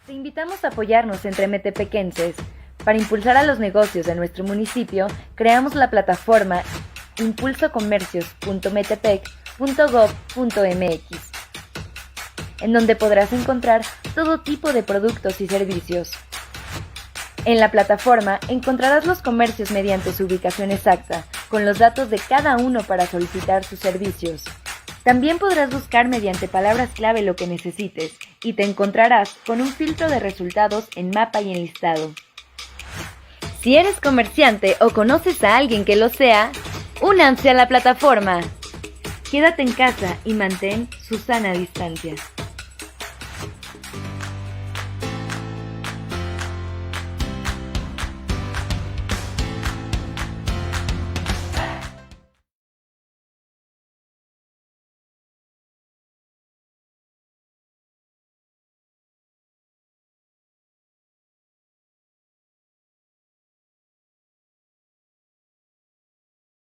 Te invitamos a apoyarnos entre metepequenses. Para impulsar a los negocios de nuestro municipio, creamos la plataforma impulsocomercios.metepec.gov.mx, en donde podrás encontrar todo tipo de productos y servicios. En la plataforma encontrarás los comercios mediante su ubicación exacta, con los datos de cada uno para solicitar sus servicios. También podrás buscar mediante palabras clave lo que necesites y te encontrarás con un filtro de resultados en mapa y en listado. Si eres comerciante o conoces a alguien que lo sea, únanse a la plataforma. Quédate en casa y mantén su sana distancia.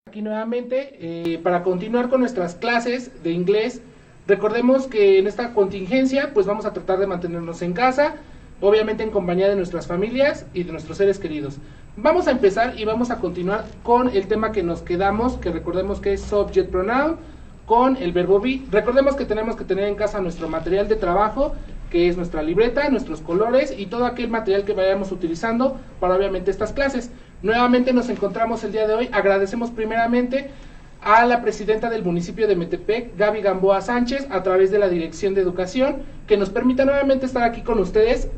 Aquí nuevamente para continuar con nuestras clases de inglés. Recordemos que en esta contingencia pues vamos a tratar de mantenernos en casa, obviamente en compañía de nuestras familias y de nuestros seres queridos. Vamos a empezar y vamos a continuar con el tema que nos quedamos, que recordemos que es subject pronoun con el verbo be. Recordemos que tenemos que tener en casa nuestro material de trabajo, que es nuestra libreta, nuestros colores y todo aquel material que vayamos utilizando para obviamente estas clases. Nuevamente nos encontramos el día de hoy. Agradecemos primeramente a la presidenta del municipio de Metepec, Gaby Gamboa Sánchez, a través de la Dirección de Educación, que nos permita nuevamente estar aquí con ustedes,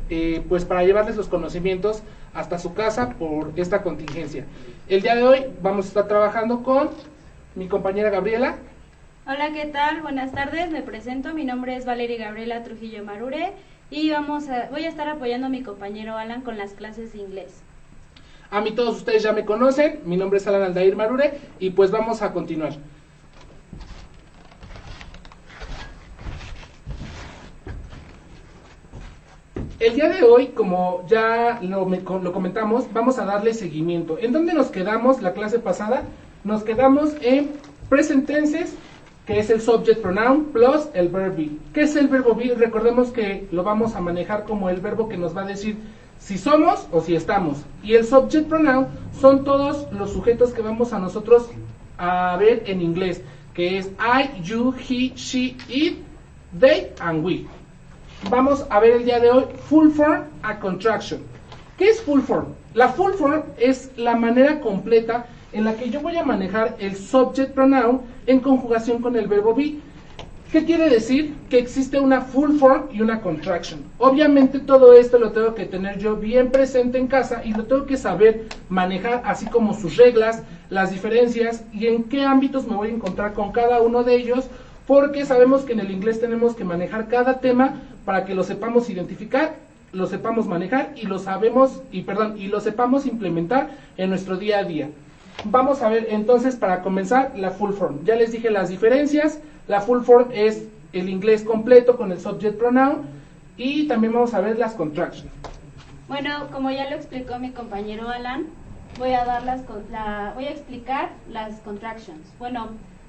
pues para llevarles los conocimientos hasta su casa por esta contingencia. El día de hoy vamos a estar trabajando con mi compañera Gabriela. Hola, ¿qué tal? Buenas tardes, me presento, mi nombre es Valeria Gabriela Trujillo Marure y voy a estar apoyando a mi compañero Alan con las clases de inglés. A mí todos ustedes ya me conocen, mi nombre es Alan Aldair Marure y pues vamos a continuar. El día de hoy, como ya lo comentamos, vamos a darle seguimiento. ¿En dónde nos quedamos la clase pasada? Nos quedamos en present tenses, que es el subject pronoun, plus el verb be. ¿Qué es el verbo be? Recordemos que lo vamos a manejar como el verbo que nos va a decir si somos o si estamos. Y el subject pronoun son todos los sujetos que vamos a nosotros a ver en inglés, que es I, you, he, she, it, they, and we. Vamos a ver el día de hoy full form a contraction. ¿Qué es full form? La full form es la manera completa en la que yo voy a manejar el subject pronoun en conjugación con el verbo be. ¿Qué quiere decir? Que existe una full form y una contraction. Obviamente todo esto lo tengo que tener yo bien presente en casa y lo tengo que saber manejar, así como sus reglas, las diferencias y en qué ámbitos me voy a encontrar con cada uno de ellos, porque sabemos que en el inglés tenemos que manejar cada tema para que lo sepamos identificar, lo sepamos manejar y lo sepamos implementar en nuestro día a día. Vamos a ver entonces, para comenzar, la full form. Ya les dije las diferencias. La full form es el inglés completo con el subject pronoun y también vamos a ver las contractions. Bueno, como ya lo explicó mi compañero Alan, voy a explicar las contractions. Bueno,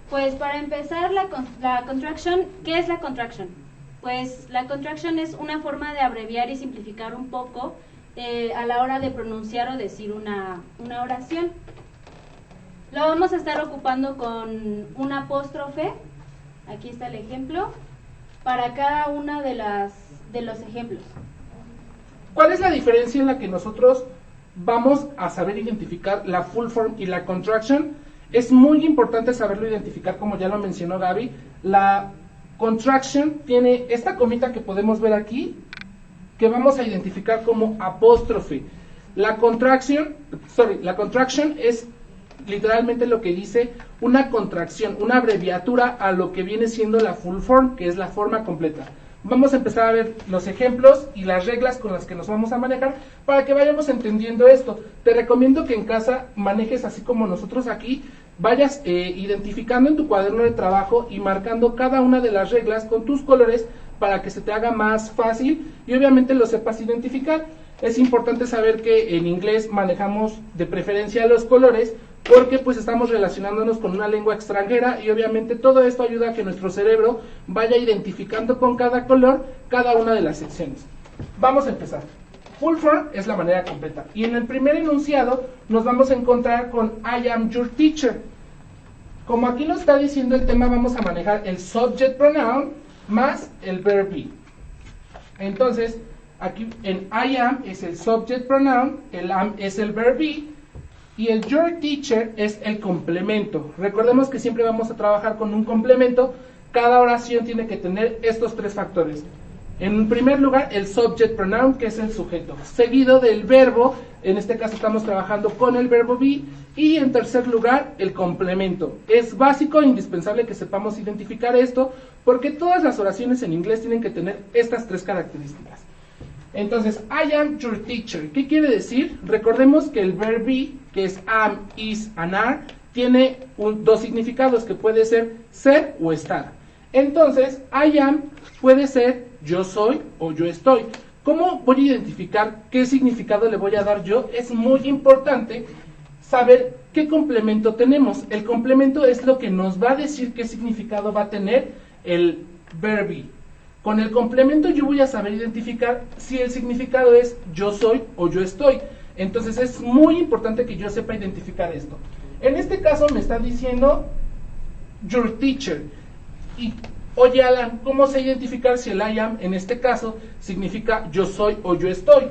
pues para empezar la contraction, ¿qué es la contraction? Pues la contraction es una forma de abreviar y simplificar un poco a la hora de pronunciar o decir una oración. Lo vamos a estar ocupando con un apóstrofe. Aquí está el ejemplo, para cada una de los ejemplos. ¿Cuál es la diferencia en la que nosotros vamos a saber identificar la full form y la contraction? Es muy importante saberlo identificar, como ya lo mencionó Gaby. La contraction tiene esta comita que podemos ver aquí, que vamos a identificar como apóstrofe. La contraction es literalmente lo que dice una contracción, una abreviatura a lo que viene siendo la full form, que es la forma completa. Vamos a empezar a ver los ejemplos y las reglas con las que nos vamos a manejar para que vayamos entendiendo esto. Te recomiendo que en casa manejes así como nosotros aquí, vayas identificando en tu cuaderno de trabajo y marcando cada una de las reglas con tus colores para que se te haga más fácil y obviamente lo sepas identificar. Es importante saber que en inglés manejamos de preferencia los colores porque pues estamos relacionándonos con una lengua extranjera y obviamente todo esto ayuda a que nuestro cerebro vaya identificando con cada color cada una de las secciones. Vamos a empezar. Full form es la manera completa. Y en el primer enunciado nos vamos a encontrar con I am your teacher. Como aquí nos está diciendo el tema, vamos a manejar el subject pronoun más el verb be. Entonces, aquí en I am es el subject pronoun, el am es el verb be, y el your teacher es el complemento. Recordemos que siempre vamos a trabajar con un complemento. Cada oración tiene que tener estos tres factores. En primer lugar, el subject pronoun, que es el sujeto, seguido del verbo, en este caso estamos trabajando con el verbo be, y en tercer lugar, el complemento. Es básico e indispensable que sepamos identificar esto, porque todas las oraciones en inglés tienen que tener estas tres características. Entonces, I am your teacher. ¿Qué quiere decir? Recordemos que el verb be, que es am, is, and are, tiene dos significados, que puede ser o estar. Entonces, I am puede ser yo soy o yo estoy. ¿Cómo voy a identificar qué significado le voy a dar yo? Es muy importante saber qué complemento tenemos. El complemento es lo que nos va a decir qué significado va a tener el verb be. Con el complemento yo voy a saber identificar si el significado es yo soy o yo estoy. Entonces es muy importante que yo sepa identificar esto. En este caso me está diciendo your teacher. Y oye, Alan, ¿cómo sé identificar si el I am en este caso significa yo soy o yo estoy?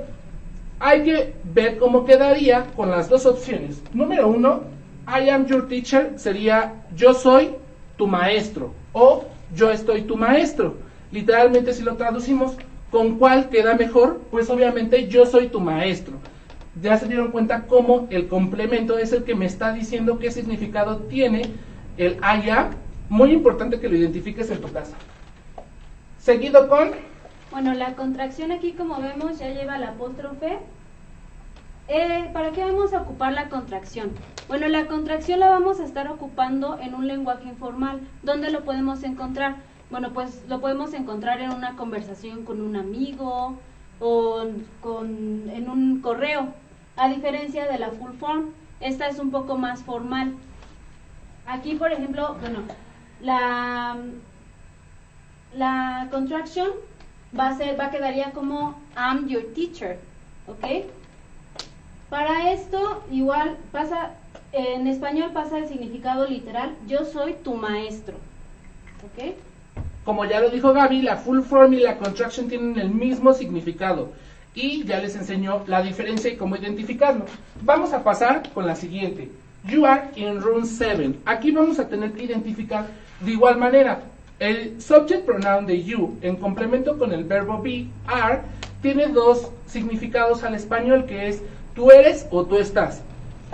Hay que ver cómo quedaría con las dos opciones. Número uno, I am your teacher sería yo soy tu maestro o yo estoy tu maestro. Literalmente, si lo traducimos, ¿con cuál queda mejor? Pues obviamente yo soy tu maestro. Ya se dieron cuenta cómo el complemento es el que me está diciendo qué significado tiene el I am. Muy importante que lo identifiques en tu casa. Seguido con... Bueno, la contracción aquí, como vemos, ya lleva la apóstrofe. ¿Para qué vamos a ocupar la contracción? Bueno, la contracción la vamos a estar ocupando en un lenguaje informal. ¿Dónde lo podemos encontrar? Bueno, pues lo podemos encontrar en una conversación con un amigo o en un correo. A diferencia de la full form, esta es un poco más formal. Aquí, por ejemplo, bueno, la contraction quedaría como I'm your teacher, ¿ok? Para esto, igual pasa, en español pasa el significado literal, yo soy tu maestro, ¿ok? Como ya lo dijo Gaby, la full form y la contraction tienen el mismo significado. Y ya les enseñó la diferencia y cómo identificarlo. Vamos a pasar con la siguiente. You are in room 7. Aquí vamos a tener que identificar de igual manera. El subject pronoun de you, en complemento con el verbo be, are, tiene dos significados al español, que es tú eres o tú estás.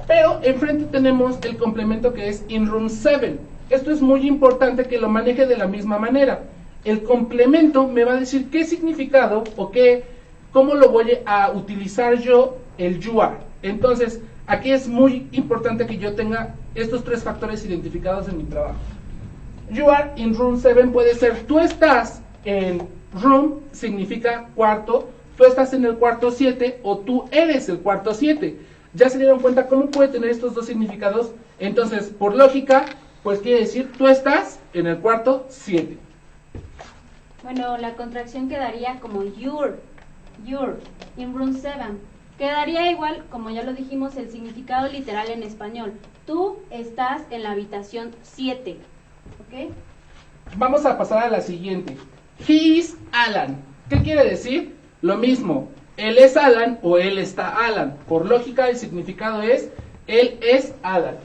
Pero enfrente tenemos el complemento que es in room 7. Esto es muy importante que lo maneje de la misma manera. El complemento me va a decir qué significado o cómo lo voy a utilizar yo el you are. Entonces, aquí es muy importante que yo tenga estos tres factores identificados en mi trabajo. You are in room 7 puede ser tú estás en room, significa cuarto, tú estás en el cuarto 7 o tú eres el cuarto 7. ¿Ya se dieron cuenta cómo puede tener estos dos significados? Entonces, por lógica, pues quiere decir tú estás en el cuarto 7. Bueno, la contracción quedaría como you're in room 7. Quedaría igual, como ya lo dijimos, el significado literal en español. Tú estás en la habitación 7. ¿Ok? Vamos a pasar a la siguiente. He is Alan. ¿Qué quiere decir? Lo mismo. Él es Alan o él está Alan. Por lógica, el significado es él es Alan.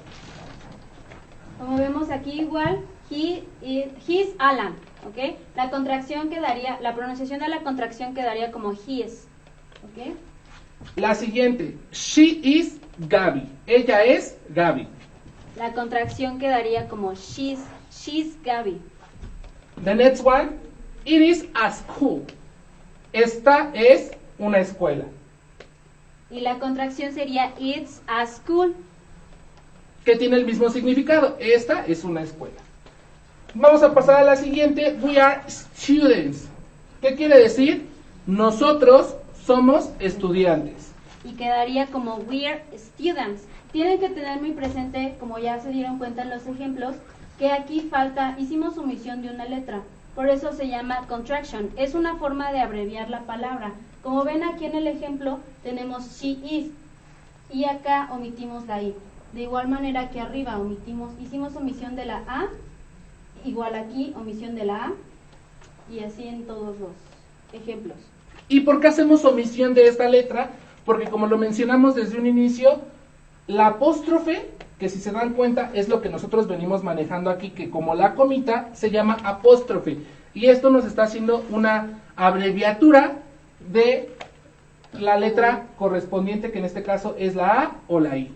Como vemos aquí igual, he's Alan. ¿Ok? La contracción quedaría, la pronunciación de la contracción quedaría como his. ¿Ok? La siguiente, she is Gaby. Ella es Gaby. La contracción quedaría como she's Gaby. The next one, it is a school. Esta es una escuela. Y la contracción sería it's a school. Que tiene el mismo significado. Esta es una escuela. Vamos a pasar a la siguiente, we are students. ¿Qué quiere decir? Nosotros somos estudiantes. Y quedaría como we're students. Tienen que tener muy presente, como ya se dieron cuenta en los ejemplos, que aquí hicimos omisión de una letra. Por eso se llama contraction. Es una forma de abreviar la palabra. Como ven aquí en el ejemplo, tenemos she is y acá omitimos la i. De igual manera aquí arriba hicimos omisión de la a, igual aquí omisión de la a, y así en todos los ejemplos. ¿Y por qué hacemos omisión de esta letra? Porque como lo mencionamos desde un inicio, la apóstrofe, que si se dan cuenta es lo que nosotros venimos manejando aquí, que como la comita se llama apóstrofe. Y esto nos está haciendo una abreviatura de la letra correspondiente, que en este caso es la A o la I.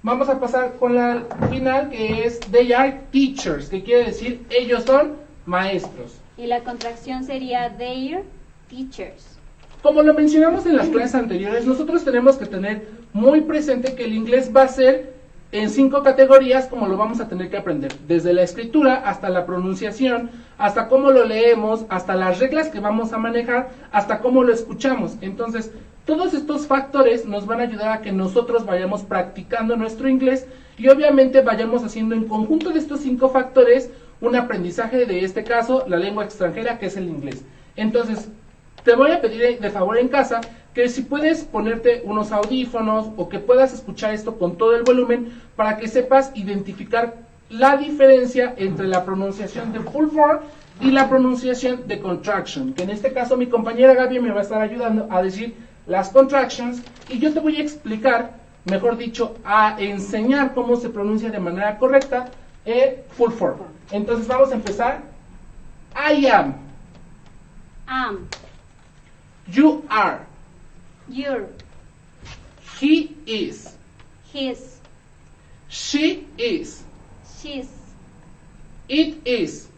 Vamos a pasar con la final, que es they are teachers, que quiere decir ellos son maestros. Y la contracción sería their teachers. Como lo mencionamos en las clases anteriores, nosotros tenemos que tener muy presente que el inglés va a ser en 5 categorías, como lo vamos a tener que aprender, desde la escritura hasta la pronunciación, hasta cómo lo leemos, hasta las reglas que vamos a manejar, hasta cómo lo escuchamos. Entonces, todos estos factores nos van a ayudar a que nosotros vayamos practicando nuestro inglés y obviamente vayamos haciendo en conjunto de estos 5 factores un aprendizaje, de este caso, la lengua extranjera, que es el inglés. Entonces, te voy a pedir de favor en casa que si puedes ponerte unos audífonos o que puedas escuchar esto con todo el volumen para que sepas identificar la diferencia entre la pronunciación de full form y la pronunciación de contraction, que en este caso mi compañera Gaby me va a estar ayudando a decir las contractions y yo te voy a explicar, mejor dicho, a enseñar cómo se pronuncia de manera correcta full form. Entonces vamos a empezar. I am. Am. You are. Your. He is. His. She is. She's. It is.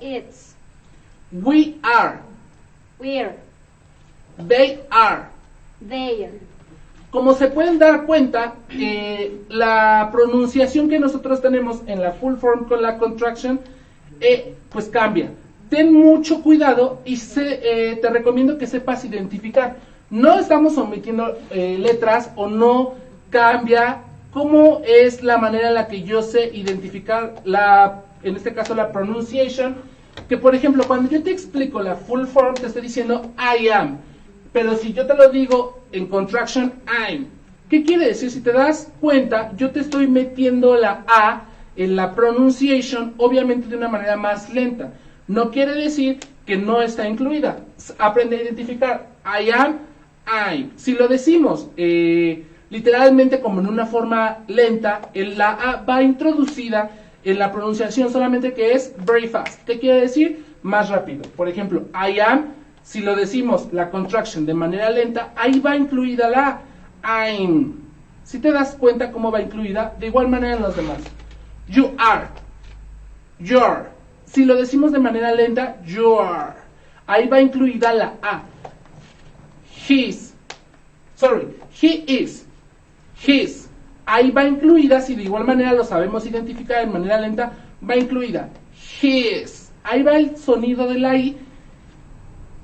It's. We are. We're. They are. Their. Como se pueden dar cuenta, la pronunciación que nosotros tenemos en la full form con la contraction, pues cambia. Ten mucho cuidado y te recomiendo que sepas identificar. No estamos omitiendo letras o no cambia cómo es la manera en la que yo sé identificar en este caso la pronunciation. Que por ejemplo, cuando yo te explico la full form, te estoy diciendo I am. Pero si yo te lo digo en contraction, I'm. ¿Qué quiere decir? Si te das cuenta, yo te estoy metiendo la A en la pronunciation, obviamente de una manera más lenta. No quiere decir que no está incluida. Aprende a identificar. I am, I'm. Si lo decimos literalmente como en una forma lenta, la A va introducida en la pronunciación, solamente que es very fast. ¿Qué quiere decir? Más rápido. Por ejemplo, I am, si lo decimos la contraction de manera lenta, ahí va incluida la A. I'm. Si te das cuenta cómo va incluida, de igual manera en los demás. You are. Your. Si lo decimos de manera lenta, your. Ahí va incluida la A. His. Sorry, he is. His. Ahí va incluida, si de igual manera lo sabemos identificar de manera lenta, va incluida. His. Ahí va el sonido de la I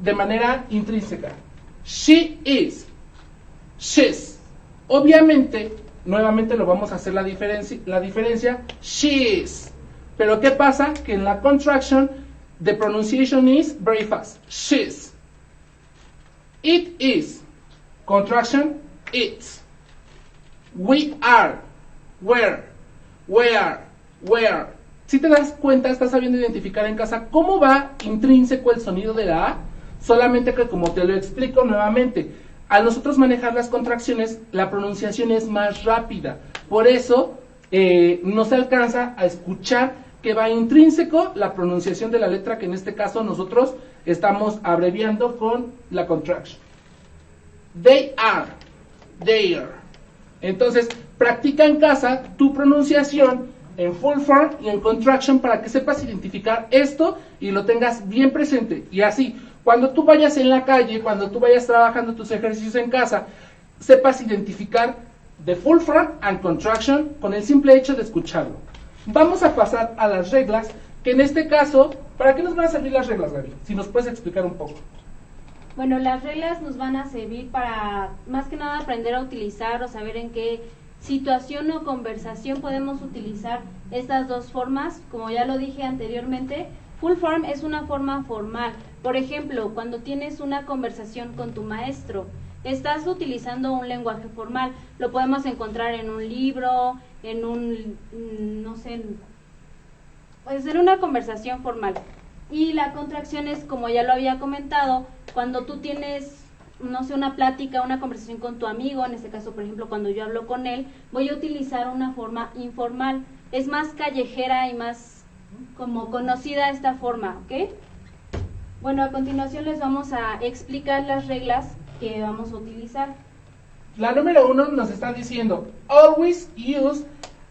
de manera intrínseca. She is. She's. Obviamente, nuevamente lo vamos a hacer la diferencia. She is. Pero ¿qué pasa? Que en la contraction, the pronunciation is very fast. She's. It is. Contraction, it's. We are. Where. Where. Si te das cuenta, estás sabiendo identificar en casa cómo va intrínseco el sonido de la A, solamente que como te lo explico nuevamente, al nosotros manejar las contracciones, la pronunciación es más rápida. Por eso no se alcanza a escuchar que va intrínseco la pronunciación de la letra, que en este caso nosotros estamos abreviando con la contraction. They are. They are. Entonces, practica en casa tu pronunciación en full form y en contraction para que sepas identificar esto y lo tengas bien presente. Y así, cuando tú vayas en la calle, cuando tú vayas trabajando tus ejercicios en casa, sepas identificar the full form and contraction con el simple hecho de escucharlo. Vamos a pasar a las reglas, que en este caso, ¿para qué nos van a servir las reglas, Gaby? Si nos puedes explicar un poco. Bueno, las reglas nos van a servir para, más que nada, aprender a utilizar o saber en qué situación o conversación podemos utilizar estas dos formas. Como ya lo dije anteriormente, Full form es una forma formal. Por ejemplo, cuando tienes una conversación con tu maestro, estás utilizando un lenguaje formal. Lo podemos encontrar en un libro, en un, no sé, pues en una conversación formal. Y la contracción es, como ya lo había comentado, cuando tú tienes, no sé, una plática, una conversación con tu amigo, en este caso, por ejemplo, cuando yo hablo con él, voy a utilizar una forma informal. Es más callejera y más como conocida esta forma, ¿ok? Bueno, a continuación les vamos a explicar las reglas que vamos a utilizar. La número 1 nos está diciendo, always use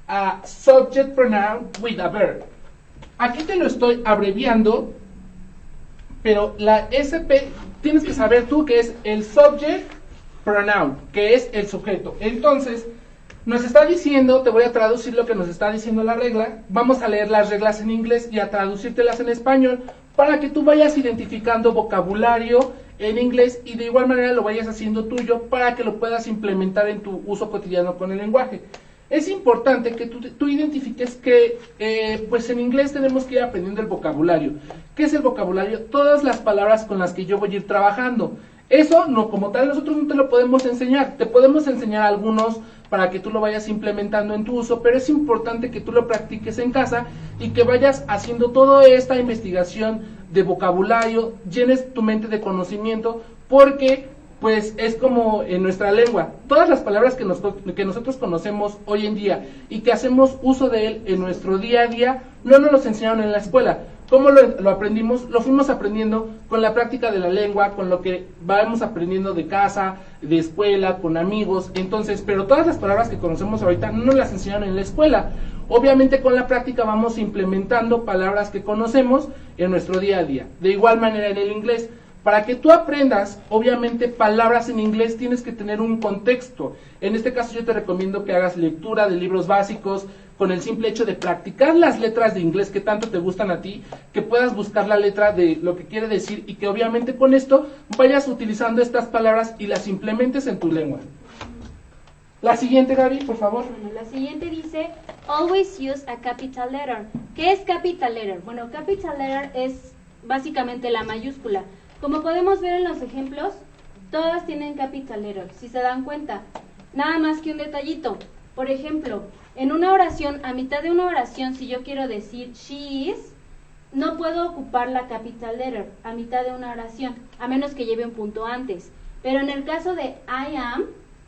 a subject pronoun with a verb. Aquí te lo estoy abreviando, pero la SP tienes que saber tú que es el subject pronoun, que es el sujeto. Entonces, nos está diciendo, te voy a traducir lo que nos está diciendo la regla, vamos a leer las reglas en inglés y a traducírtelas en español para que tú vayas identificando vocabulario en inglés y de igual manera lo vayas haciendo tuyo para que lo puedas implementar en tu uso cotidiano con el lenguaje. Es importante que tú identifiques que pues en inglés tenemos que ir aprendiendo el vocabulario. ¿Qué es el vocabulario? Todas las palabras con las que yo voy a ir trabajando. Eso no, como tal, nosotros no te lo podemos enseñar. Te podemos enseñar algunos para que tú lo vayas implementando en tu uso, pero es importante que tú lo practiques en casa y que vayas haciendo toda esta investigación de vocabulario, llenes tu mente de conocimiento, porque pues es como en nuestra lengua, todas las palabras que nosotros conocemos hoy en día y que hacemos uso de él en nuestro día a día, no nos los enseñaron en la escuela. ¿Cómo lo aprendimos? Lo fuimos aprendiendo con la práctica de la lengua, con lo que vamos aprendiendo de casa, de escuela, con amigos. Entonces, pero todas las palabras que conocemos ahorita no nos las enseñaron en la escuela. Obviamente con la práctica vamos implementando palabras que conocemos en nuestro día a día. De igual manera en el inglés. Para que tú aprendas, obviamente, palabras en inglés tienes que tener un contexto. En este caso yo te recomiendo que hagas lectura de libros básicos, con el simple hecho de practicar las letras de inglés que tanto te gustan a ti, que puedas buscar la letra de lo que quiere decir y que obviamente con esto vayas utilizando estas palabras y las implementes en tu lengua. La siguiente, Gaby, por favor. Bueno, la siguiente dice, always use a capital letter. ¿Qué es capital letter? Bueno, capital letter es básicamente la mayúscula. Como podemos ver en los ejemplos, todas tienen capital letter, si se dan cuenta. Nada más que un detallito. Por ejemplo, en una oración, a mitad de una oración, si yo quiero decir she is, no puedo ocupar la capital letter a mitad de una oración, a menos que lleve un punto antes. Pero en el caso de I am,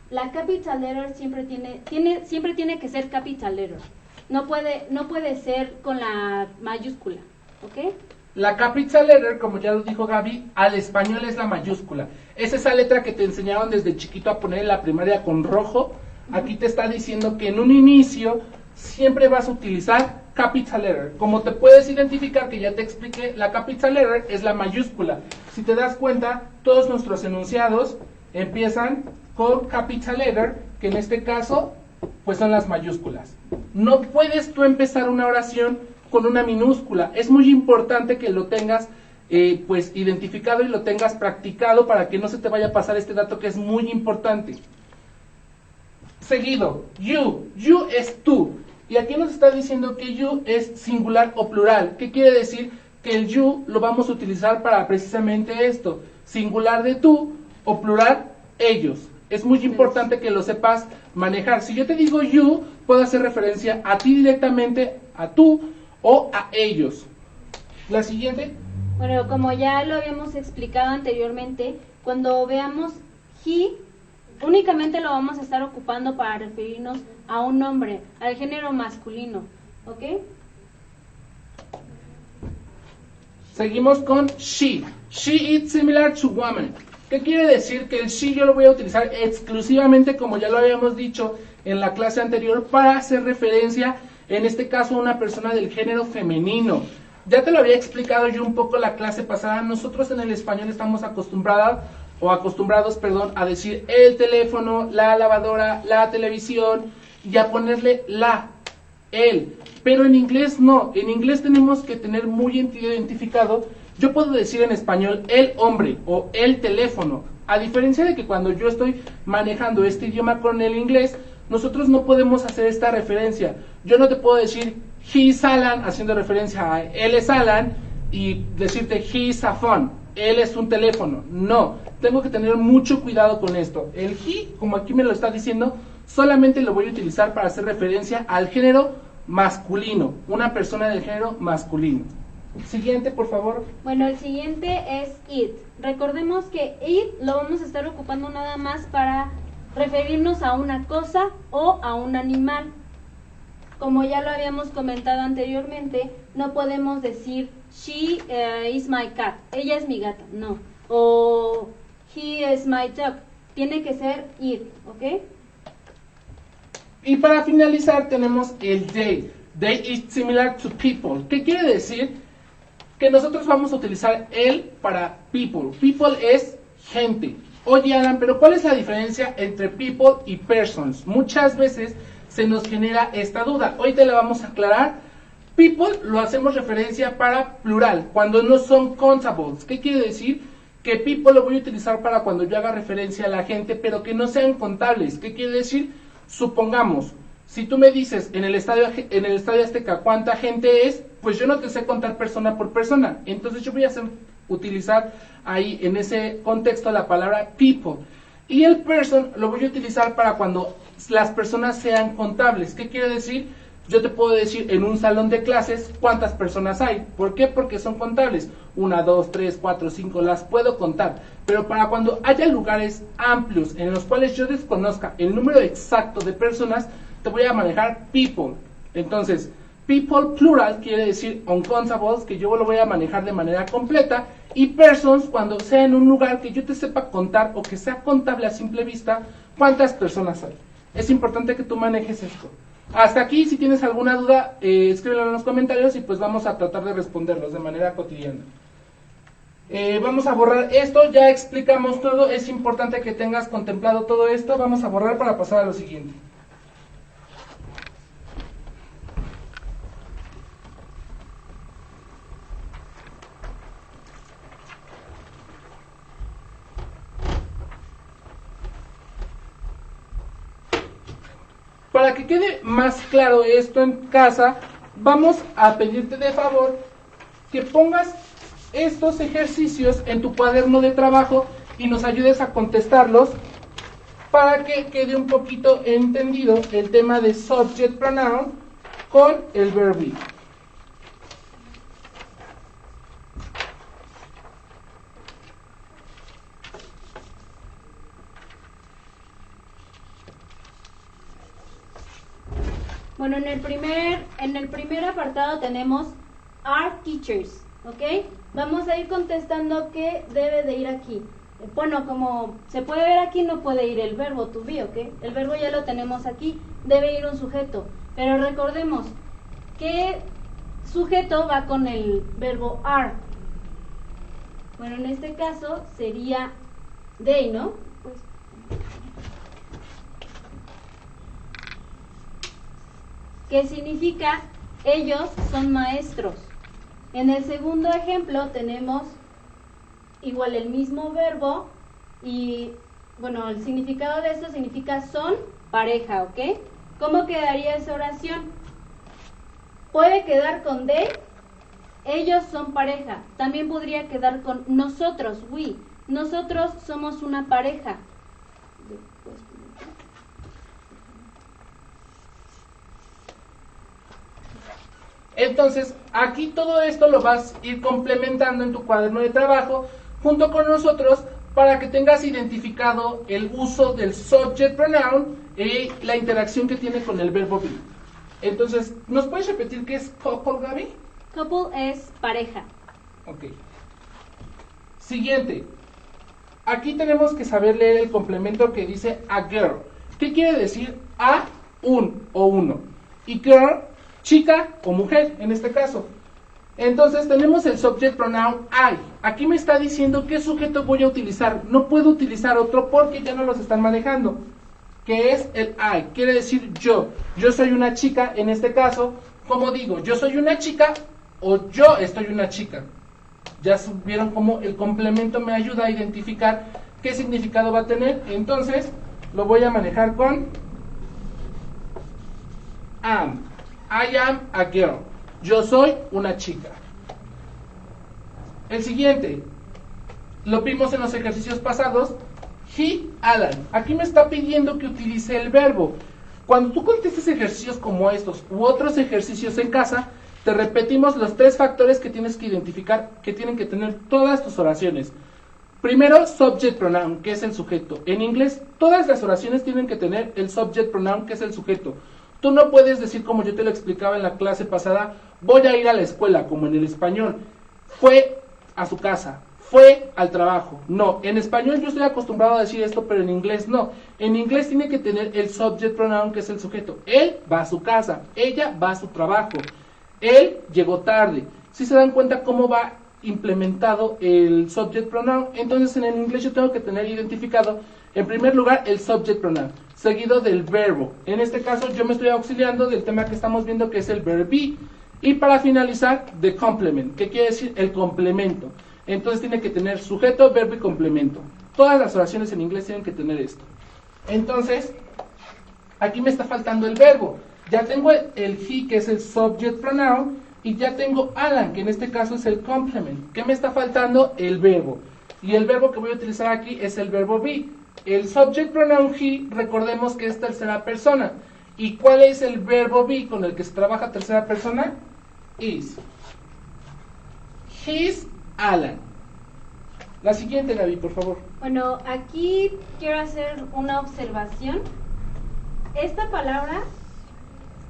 la capital letter siempre tiene que ser capital letter. No puede ser con la mayúscula, ¿ok? La capital letter, como ya lo dijo Gaby, al español es la mayúscula. Es esa letra que te enseñaron desde chiquito a poner en la primaria con rojo. Aquí te está diciendo que en un inicio siempre vas a utilizar capital letter. Como te puedes identificar, que ya te expliqué, la capital letter es la mayúscula. Si te das cuenta, todos nuestros enunciados empiezan con capital letter, que en este caso, pues son las mayúsculas. No puedes tú empezar una oración con una minúscula. Es muy importante que lo tengas pues identificado y lo tengas practicado para que no se te vaya a pasar este dato que es muy importante. Seguido, you es tú. Y aquí nos está diciendo que you es singular o plural. ¿Qué quiere decir? Que el you lo vamos a utilizar para precisamente esto. Singular de tú o plural ellos. Es muy importante que lo sepas manejar. Si yo te digo you, puedo hacer referencia a ti directamente, a tú o a ellos. La siguiente. Bueno, como ya lo habíamos explicado anteriormente, cuando veamos he, únicamente lo vamos a estar ocupando para referirnos a un hombre, al género masculino, ¿ok? Seguimos con she. She is similar to woman. ¿Qué quiere decir? Que el she yo lo voy a utilizar exclusivamente, como ya lo habíamos dicho en la clase anterior, para hacer referencia, en este caso, a una persona del género femenino. Ya te lo había explicado yo un poco la clase pasada. Nosotros en el español estamos acostumbrados, a decir el teléfono, la lavadora, la televisión y a ponerle la, el. Pero en inglés no. En inglés tenemos que tener muy identificado. Yo puedo decir en español el hombre o el teléfono. A diferencia de que cuando yo estoy manejando este idioma con el inglés, nosotros no podemos hacer esta referencia. Yo no te puedo decir he is Alan haciendo referencia a él es Alan y decirte he is a phone, él es un teléfono. No, tengo que tener mucho cuidado con esto. El he, como aquí me lo está diciendo, solamente lo voy a utilizar para hacer referencia al género masculino, una persona del género masculino. Siguiente, por favor. Bueno, el siguiente es it. Recordemos que it lo vamos a estar ocupando nada más para referirnos a una cosa o a un animal. Como ya lo habíamos comentado anteriormente, no podemos decir she is my cat, ella es mi gata, no. O he is my dog, tiene que ser it, ¿ok? Y para finalizar tenemos el they. They is similar to people. ¿Qué quiere decir? Que nosotros vamos a utilizar el para people. People es gente. Oye, Alan, pero ¿cuál es la diferencia entre people y persons? Muchas veces se nos genera esta duda. Hoy te la vamos a aclarar. People lo hacemos referencia para plural, cuando no son contables. ¿Qué quiere decir? Que people lo voy a utilizar para cuando yo haga referencia a la gente, pero que no sean contables. ¿Qué quiere decir? Supongamos, si tú me dices en el estadio Azteca cuánta gente es, pues yo no te sé contar persona por persona. Entonces yo voy a utilizar ahí en ese contexto la palabra people. Y el person lo voy a utilizar para cuando las personas sean contables. ¿Qué quiere decir? Yo te puedo decir en un salón de clases cuántas personas hay. ¿Por qué? Porque son contables. 1, 2, 3, 4, 5, las puedo contar. Pero para cuando haya lugares amplios en los cuales yo desconozca el número exacto de personas, te voy a manejar people. Entonces, people plural quiere decir uncountables, que yo lo voy a manejar de manera completa. Y persons cuando sea en un lugar que yo te sepa contar o que sea contable a simple vista cuántas personas hay. Es importante que tú manejes esto. Hasta aquí, si tienes alguna duda, escríbelo en los comentarios y pues vamos a tratar de responderlos de manera cotidiana. Vamos a borrar esto, ya explicamos todo, es importante que tengas contemplado todo esto. Vamos a borrar para pasar a lo siguiente. Para que quede más claro esto en casa, vamos a pedirte de favor que pongas estos ejercicios en tu cuaderno de trabajo y nos ayudes a contestarlos para que quede un poquito entendido el tema de subject pronoun con el verb be. Bueno, en el primer apartado tenemos are teachers, ¿ok? Vamos a ir contestando qué debe de ir aquí. Bueno, como se puede ver aquí, no puede ir el verbo to be, ¿ok? El verbo ya lo tenemos aquí, debe ir un sujeto. Pero recordemos que sujeto va con el verbo are. Bueno, en este caso sería they, ¿no? Pues, ¿qué significa? Ellos son maestros. En el segundo ejemplo tenemos igual el mismo verbo y, bueno, el significado de esto significa son pareja, ¿ok? ¿Cómo quedaría esa oración? Puede quedar con they, ellos son pareja. También podría quedar con nosotros, we. Nosotros somos una pareja. Entonces, aquí todo esto lo vas a ir complementando en tu cuaderno de trabajo junto con nosotros para que tengas identificado el uso del subject pronoun y la interacción que tiene con el verbo be. Entonces, ¿nos puedes repetir qué es couple, Gaby? Couple es pareja. Ok. Siguiente. Aquí tenemos que saber leer el complemento que dice a girl. ¿Qué quiere decir a un o uno? Y girl, chica o mujer en este caso. Entonces tenemos el subject pronoun I. Aquí me está diciendo qué sujeto voy a utilizar. No puedo utilizar otro porque ya no los están manejando. Que es el I. Quiere decir yo. Yo soy una chica en este caso. Como digo, yo soy una chica o yo estoy una chica. Ya vieron cómo el complemento me ayuda a identificar qué significado va a tener. Entonces lo voy a manejar con am. I am a girl. Yo soy una chica. El siguiente, lo vimos en los ejercicios pasados, he, Alan. Aquí me está pidiendo que utilice el verbo. Cuando tú contestes ejercicios como estos u otros ejercicios en casa, te repetimos los 3 factores que tienes que identificar, que tienen que tener todas tus oraciones. Primero, subject pronoun, que es el sujeto. En inglés, todas las oraciones tienen que tener el subject pronoun, que es el sujeto. Tú no puedes decir, como yo te lo explicaba en la clase pasada, voy a ir a la escuela, como en el español. Fue a su casa, fue al trabajo. No, en español yo estoy acostumbrado a decir esto, pero en inglés no. En inglés tiene que tener el subject pronoun, que es el sujeto. Él va a su casa, ella va a su trabajo. Él llegó tarde. Si se dan cuenta cómo va implementado el subject pronoun, entonces en el inglés yo tengo que tener identificado, en primer lugar, el subject pronoun, seguido del verbo. En este caso yo me estoy auxiliando del tema que estamos viendo, que es el verb be. Y para finalizar, the complement, que quiere decir el complemento. Entonces tiene que tener sujeto, verbo y complemento. Todas las oraciones en inglés tienen que tener esto. Entonces, aquí me está faltando el verbo. Ya tengo el he, que es el subject pronoun, y ya tengo Alan, que en este caso es el complement. ¿Qué me está faltando? El verbo. Y el verbo que voy a utilizar aquí es el verbo be. El subject pronoun he, recordemos que es tercera persona. ¿Y cuál es el verbo be con el que se trabaja tercera persona? Is. He's Alan. La siguiente, Gaby, por favor. Bueno, aquí quiero hacer una observación. Esta palabra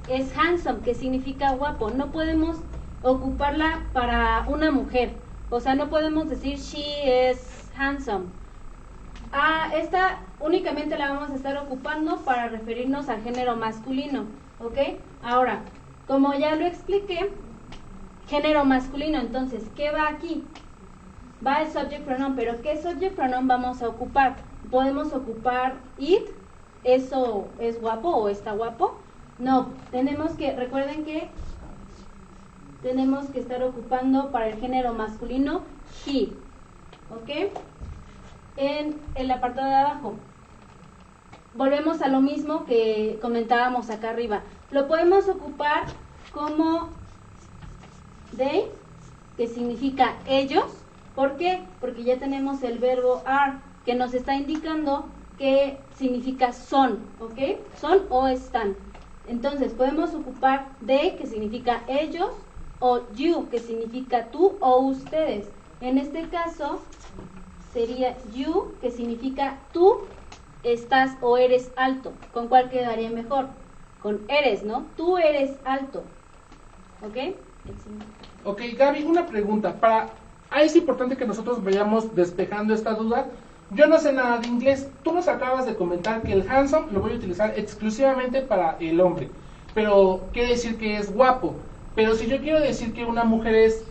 es handsome, que significa guapo. No podemos ocuparla para una mujer. O sea, no podemos decir she is handsome. Esta únicamente la vamos a estar ocupando para referirnos al género masculino. ¿Ok? Ahora, como ya lo expliqué, género masculino, entonces, ¿qué va aquí? Va el subject pronoun, pero ¿qué subject pronoun vamos a ocupar? Podemos ocupar it, eso es guapo o está guapo. No, recuerden que tenemos que estar ocupando para el género masculino he, ¿ok? En el apartado de abajo, volvemos a lo mismo que comentábamos acá arriba. Lo podemos ocupar como they, que significa ellos. ¿Por qué? Porque ya tenemos el verbo are, que nos está indicando que significa son, ¿ok? Son o están. Entonces podemos ocupar they, que significa ellos, o you, que significa tú o ustedes. En este caso sería you, que significa tú estás o eres alto. ¿Con cuál quedaría mejor? Con eres, ¿no? Tú eres alto. ¿Ok? Ok, Gaby, una pregunta. Es importante que nosotros vayamos despejando esta duda. Yo no sé nada de inglés. Tú nos acabas de comentar que el handsome lo voy a utilizar exclusivamente para el hombre. Pero quiere decir que es guapo. Pero si yo quiero decir que una mujer es,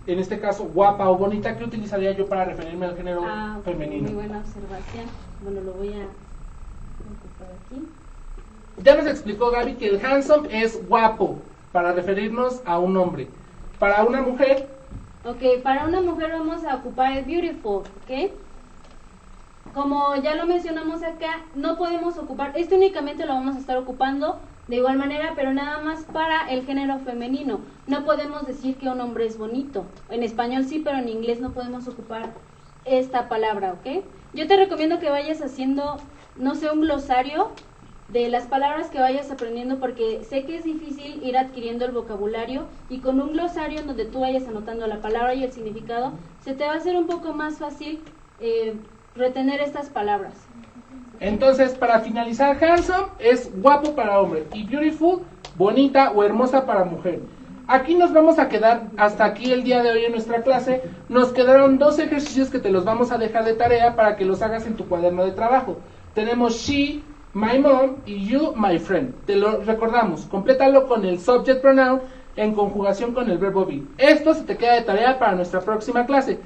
en este caso, guapa o bonita, ¿qué utilizaría yo para referirme al género femenino? Muy buena observación. Bueno, lo voy a ocupar aquí. Ya nos explicó Gaby que el handsome es guapo para referirnos a un hombre. Para una mujer... Ok, para una mujer vamos a ocupar el beautiful, ¿ok? Como ya lo mencionamos acá, no podemos ocupar, esto únicamente lo vamos a estar ocupando de igual manera, pero nada más para el género femenino. No podemos decir que un hombre es bonito. En español sí, pero en inglés no podemos ocupar esta palabra, ¿ok? Yo te recomiendo que vayas haciendo, no sé, un glosario de las palabras que vayas aprendiendo, porque sé que es difícil ir adquiriendo el vocabulario, y con un glosario en donde tú vayas anotando la palabra y el significado, se te va a hacer un poco más fácil retener estas palabras. Entonces, para finalizar, handsome es guapo para hombre y beautiful, bonita o hermosa para mujer. Aquí nos vamos a quedar hasta aquí el día de hoy en nuestra clase. Nos quedaron 2 ejercicios que te los vamos a dejar de tarea para que los hagas en tu cuaderno de trabajo. Tenemos she, my mom, y you, my friend. Te lo recordamos, complétalo con el subject pronoun en conjugación con el verbo be. Esto se te queda de tarea para nuestra próxima clase.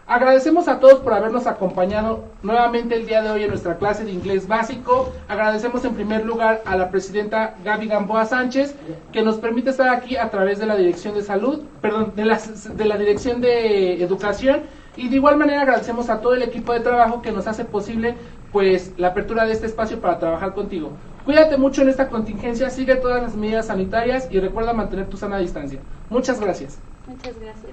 Agradecemos a todos por habernos acompañado nuevamente el día de hoy en nuestra clase de inglés básico. Agradecemos en primer lugar a la presidenta Gaby Gamboa Sánchez, que nos permite estar aquí a través de la Dirección de Salud, de la Dirección de Educación, y de igual manera agradecemos a todo el equipo de trabajo que nos hace posible pues la apertura de este espacio para trabajar contigo. Cuídate mucho en esta contingencia, sigue todas las medidas sanitarias y recuerda mantener tu sana distancia. Muchas gracias. Muchas gracias.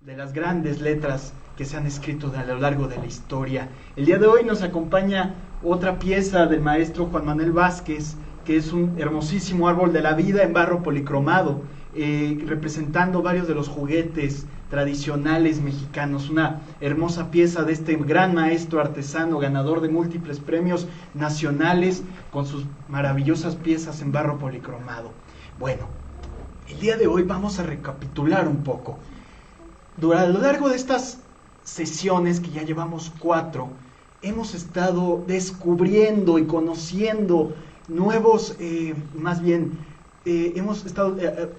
de las grandes letras que se han escrito a lo largo de la historia. El día de hoy nos acompaña otra pieza del maestro Juan Manuel Vázquez, que es un hermosísimo árbol de la vida en barro policromado, representando varios de los juguetes tradicionales mexicanos. Una hermosa pieza de este gran maestro artesano, ganador de múltiples premios nacionales, con sus maravillosas piezas en barro policromado. Bueno, el día de hoy vamos a recapitular un poco. A lo largo de estas sesiones, que ya llevamos 4, hemos estado descubriendo y conociendo nuevos, hemos estado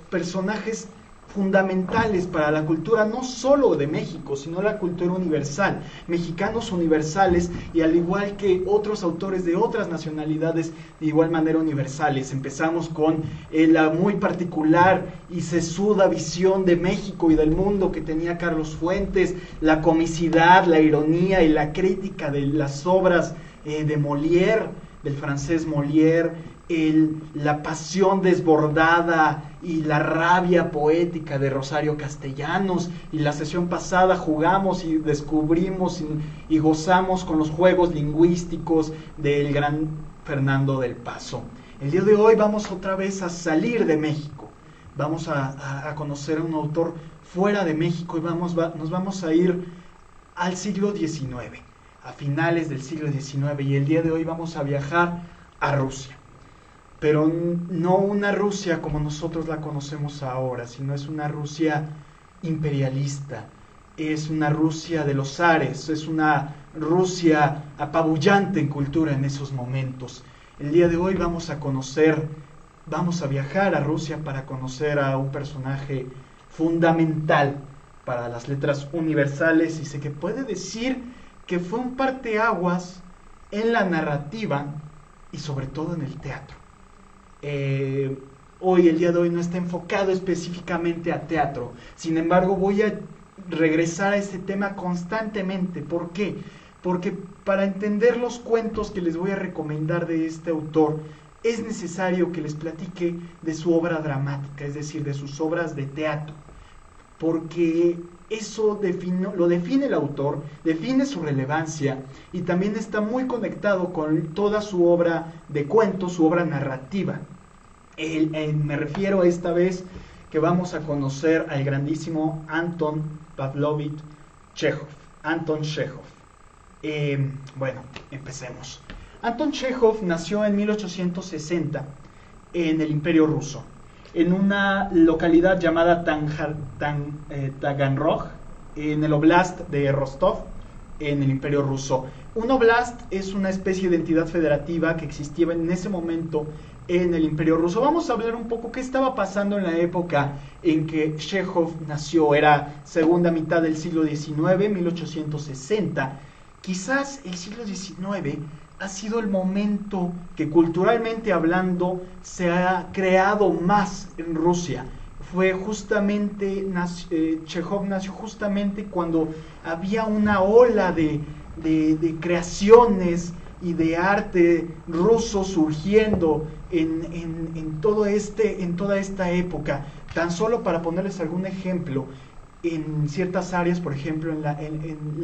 personajes fundamentales para la cultura, no solo de México, sino la cultura universal, mexicanos universales, y al igual que otros autores de otras nacionalidades, de igual manera universales. Empezamos con la muy particular y sesuda visión de México y del mundo que tenía Carlos Fuentes, la comicidad, la ironía y la crítica de las obras de Molière, del francés Molière, la pasión desbordada y la rabia poética de Rosario Castellanos. Y la sesión pasada jugamos y descubrimos y gozamos con los juegos lingüísticos del gran Fernando del Paso. El día de hoy vamos otra vez a salir de México, vamos a conocer a un autor fuera de México y nos vamos a ir al siglo XIX, a finales del siglo XIX, y el día de hoy vamos a viajar a Rusia. Pero no una Rusia como nosotros la conocemos ahora, sino es una Rusia imperialista, es una Rusia de los zares, es una Rusia apabullante en cultura en esos momentos. El día de hoy vamos a viajar a Rusia para conocer a un personaje fundamental para las letras universales, y se puede decir que fue un parteaguas en la narrativa y sobre todo en el teatro. El día de hoy no está enfocado específicamente a teatro, sin embargo voy a regresar a ese tema constantemente. ¿Por qué? Porque para entender los cuentos que les voy a recomendar de este autor, es necesario que les platique de su obra dramática, es decir, de sus obras de teatro, porque eso lo define el autor, define su relevancia, y también está muy conectado con toda su obra de cuentos, su obra narrativa. Me refiero esta vez que vamos a conocer al grandísimo Anton Pavlovich Chejov, Anton Chejov. Bueno, empecemos. Anton Chejov nació en 1860 en el Imperio Ruso, en una localidad llamada Taganrog, en el Oblast de Rostov, en el Imperio Ruso. Un oblast es una especie de entidad federativa que existía en ese momento en el Imperio Ruso. Vamos a hablar un poco qué estaba pasando en la época en que Chejov nació. Era segunda mitad del siglo XIX, 1860. Quizás el siglo XIX ha sido el momento que, culturalmente hablando, se ha creado más en Rusia. Fue justamente, Chejov nació justamente cuando había una ola de creaciones y de arte ruso surgiendo en toda esta época. Tan solo para ponerles algún ejemplo, en ciertas áreas, por ejemplo en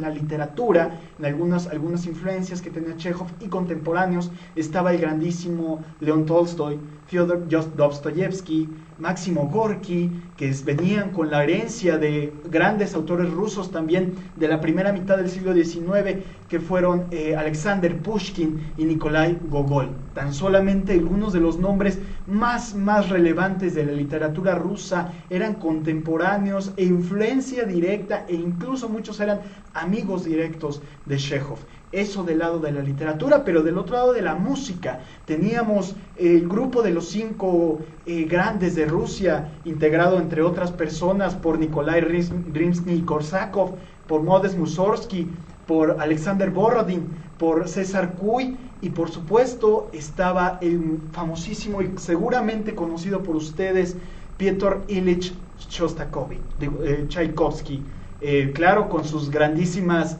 la literatura, en algunas influencias que tenía Chejov y contemporáneos, estaba el grandísimo León Tolstoy, Fyodor Dostoyevsky, Máximo Gorki, que venían con la herencia de grandes autores rusos también de la primera mitad del siglo XIX, que fueron Alexander Pushkin y Nikolai Gogol. Tan solamente algunos de los nombres más relevantes de la literatura rusa eran contemporáneos e influencia directa, e incluso muchos eran amigos directos de Chejov. Eso del lado de la literatura, pero del otro lado de la música teníamos el grupo de los 5 grandes de Rusia, integrado entre otras personas por Nikolai Rimsky-Korsakov, por Modest Mussorgsky, por Alexander Borodin, por César Cui, y por supuesto estaba el famosísimo y seguramente conocido por ustedes Piotr Ilich Tchaikovsky, claro, con sus grandísimas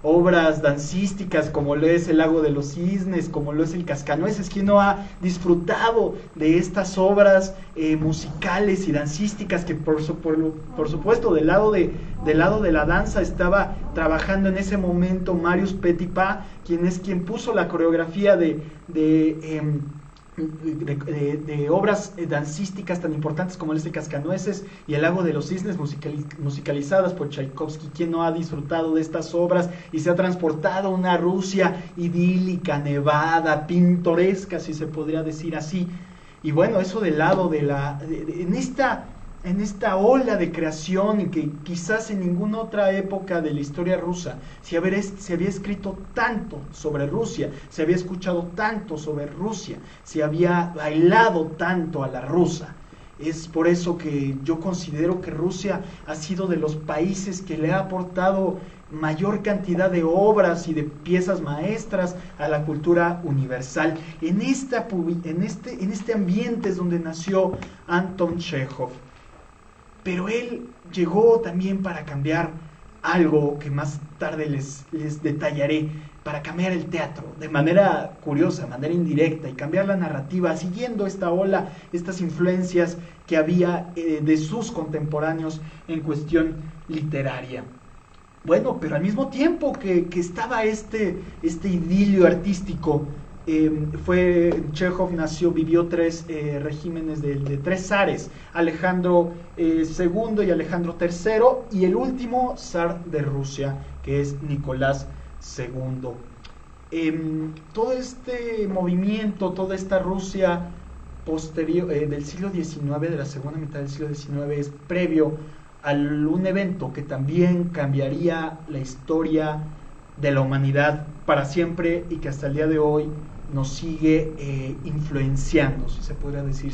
obras dancísticas, como lo es El Lago de los Cisnes, como lo es El Cascanueces. ¿Quién no ha disfrutado de estas obras musicales y dancísticas que por supuesto del lado de la danza estaba trabajando en ese momento Marius Petipa, quien puso la coreografía de obras dancísticas tan importantes como El Cascanueces y El Lago de los Cisnes, musicalizadas por Tchaikovsky? ¿Quién no ha disfrutado de estas obras y se ha transportado a una Rusia idílica, nevada, pintoresca, si se podría decir así? Y bueno, eso del lado en esta ola de creación, en que quizás en ninguna otra época de la historia rusa se había escrito tanto sobre Rusia, se había escuchado tanto sobre Rusia, se había bailado tanto a la rusa. Es por eso que yo considero que Rusia ha sido de los países que le ha aportado mayor cantidad de obras y de piezas maestras a la cultura universal. En este ambiente es donde nació Anton Chejov. Pero él llegó también para cambiar algo que más tarde les detallaré, para cambiar el teatro de manera curiosa, de manera indirecta, y cambiar la narrativa, siguiendo esta ola, estas influencias que había de sus contemporáneos en cuestión literaria. Bueno, pero al mismo tiempo que estaba este idilio artístico, Chejov vivió tres regímenes de tres zares: Alejandro II y Alejandro III, y el último zar de Rusia, que es Nicolás II. Todo este movimiento, toda esta Rusia posterior del siglo XIX, de la segunda mitad del siglo XIX, es previo a un evento que también cambiaría la historia de la humanidad para siempre y que hasta el día de hoy nos sigue influenciando, si se podría decir.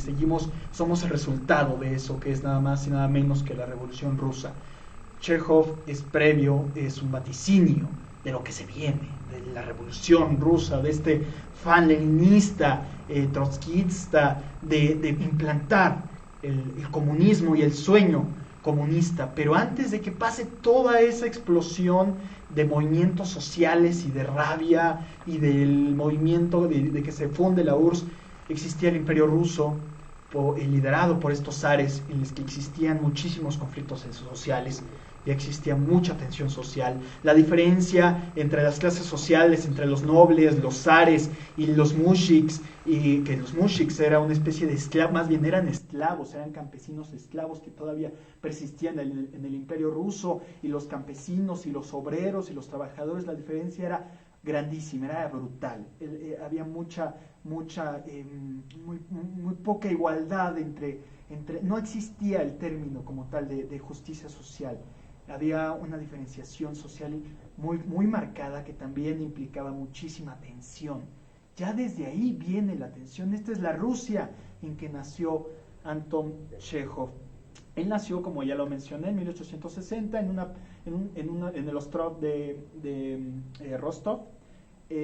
Somos el resultado de eso, que es nada más y nada menos que la Revolución Rusa. Chejov es un vaticinio de lo que se viene, de la Revolución Rusa, de este fan leninista, trotskista, de implantar el comunismo y el sueño comunista. Pero antes de que pase toda esa explosión de movimientos sociales y de rabia y del movimiento de que se funde la URSS, existía el Imperio Ruso, liderado por estos zares, en los que existían muchísimos conflictos sociales, ya existía mucha tensión social. La diferencia entre las clases sociales, entre los nobles, los zares y los mushiks, y que los mushiks era una especie de esclavos, más bien eran esclavos, eran campesinos esclavos que todavía persistían en el Imperio Ruso, y los campesinos y los obreros y los trabajadores, la diferencia era grandísima, era brutal. Había muy poca igualdad no existía el término como tal de justicia social. Había una diferenciación social muy marcada, que también implicaba muchísima tensión. Ya desde ahí viene la tensión. Esta es la Rusia en que nació Anton Chejov. Él nació, como ya lo mencioné, en 1860 en el Ostrov de Rostov,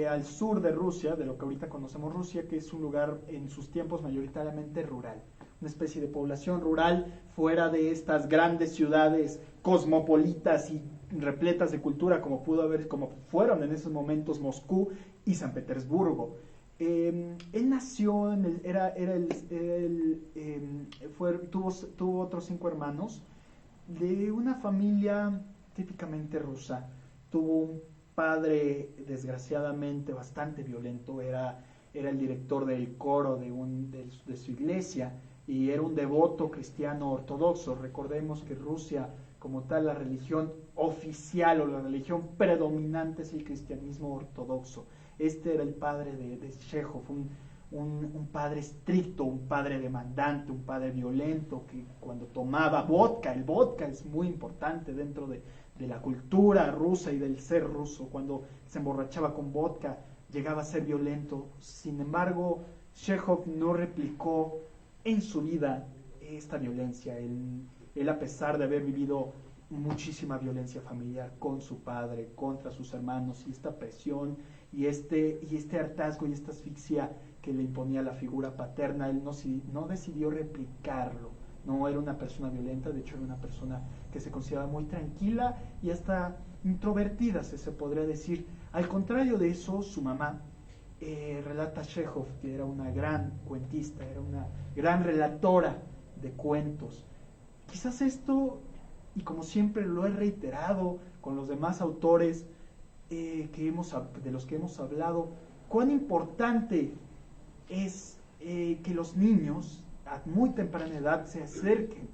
al sur de Rusia, de lo que ahorita conocemos Rusia, que es un lugar en sus tiempos mayoritariamente rural, una especie de población rural fuera de estas grandes ciudades cosmopolitas y repletas de cultura como fueron en esos momentos Moscú y San Petersburgo. Él nació tuvo otros 5 hermanos de una familia típicamente rusa. Tuvo un padre desgraciadamente bastante violento, era el director del coro de su iglesia, y era un devoto cristiano ortodoxo. Recordemos que Rusia, como tal, la religión oficial o la religión predominante es el cristianismo ortodoxo. Este era el padre de Chejov, un padre estricto, un padre demandante, un padre violento, que cuando tomaba vodka, el vodka es muy importante dentro de la cultura rusa y del ser ruso, cuando se emborrachaba con vodka llegaba a ser violento. Sin embargo, Chejov no replicó en su vida esta violencia. Él, a pesar de haber vivido muchísima violencia familiar con su padre, contra sus hermanos, y esta presión y este hartazgo y esta asfixia que le imponía la figura paterna, él no decidió replicarlo no era una persona violenta, de hecho era una persona que se consideraba muy tranquila y hasta introvertida, se podría decir. Al contrario de eso, su mamá, relata Chekhov, que era una gran cuentista, era una gran relatora de cuentos. Quizás esto, y como siempre lo he reiterado con los demás autores de los que hemos hablado, cuán importante es que los niños a muy temprana edad se acerquen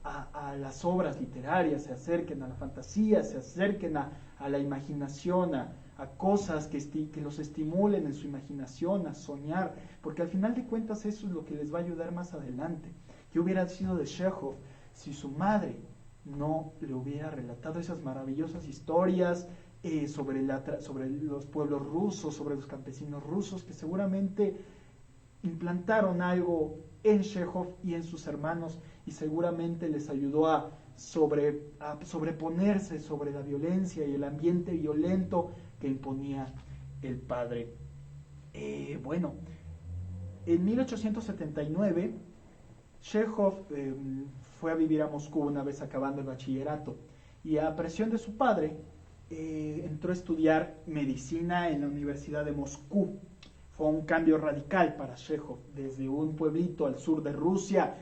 a las obras literarias, se acerquen a la fantasía, se acerquen a la imaginación, a cosas que los estimulen en su imaginación, a soñar, porque al final de cuentas eso es lo que les va a ayudar más adelante. ¿Qué hubiera sido de Chekhov si su madre no le hubiera relatado esas maravillosas historias sobre los pueblos rusos, sobre los campesinos rusos, que seguramente implantaron algo en Chekhov y en sus hermanos, y seguramente les ayudó a sobreponerse sobre la violencia y el ambiente violento que imponía el padre? Bueno, en 1879 Chekhov fue a vivir a Moscú una vez acabando el bachillerato, y a presión de su padre entró a estudiar medicina en la Universidad de Moscú. Fue un cambio radical para Chekhov, desde un pueblito al sur de Rusia,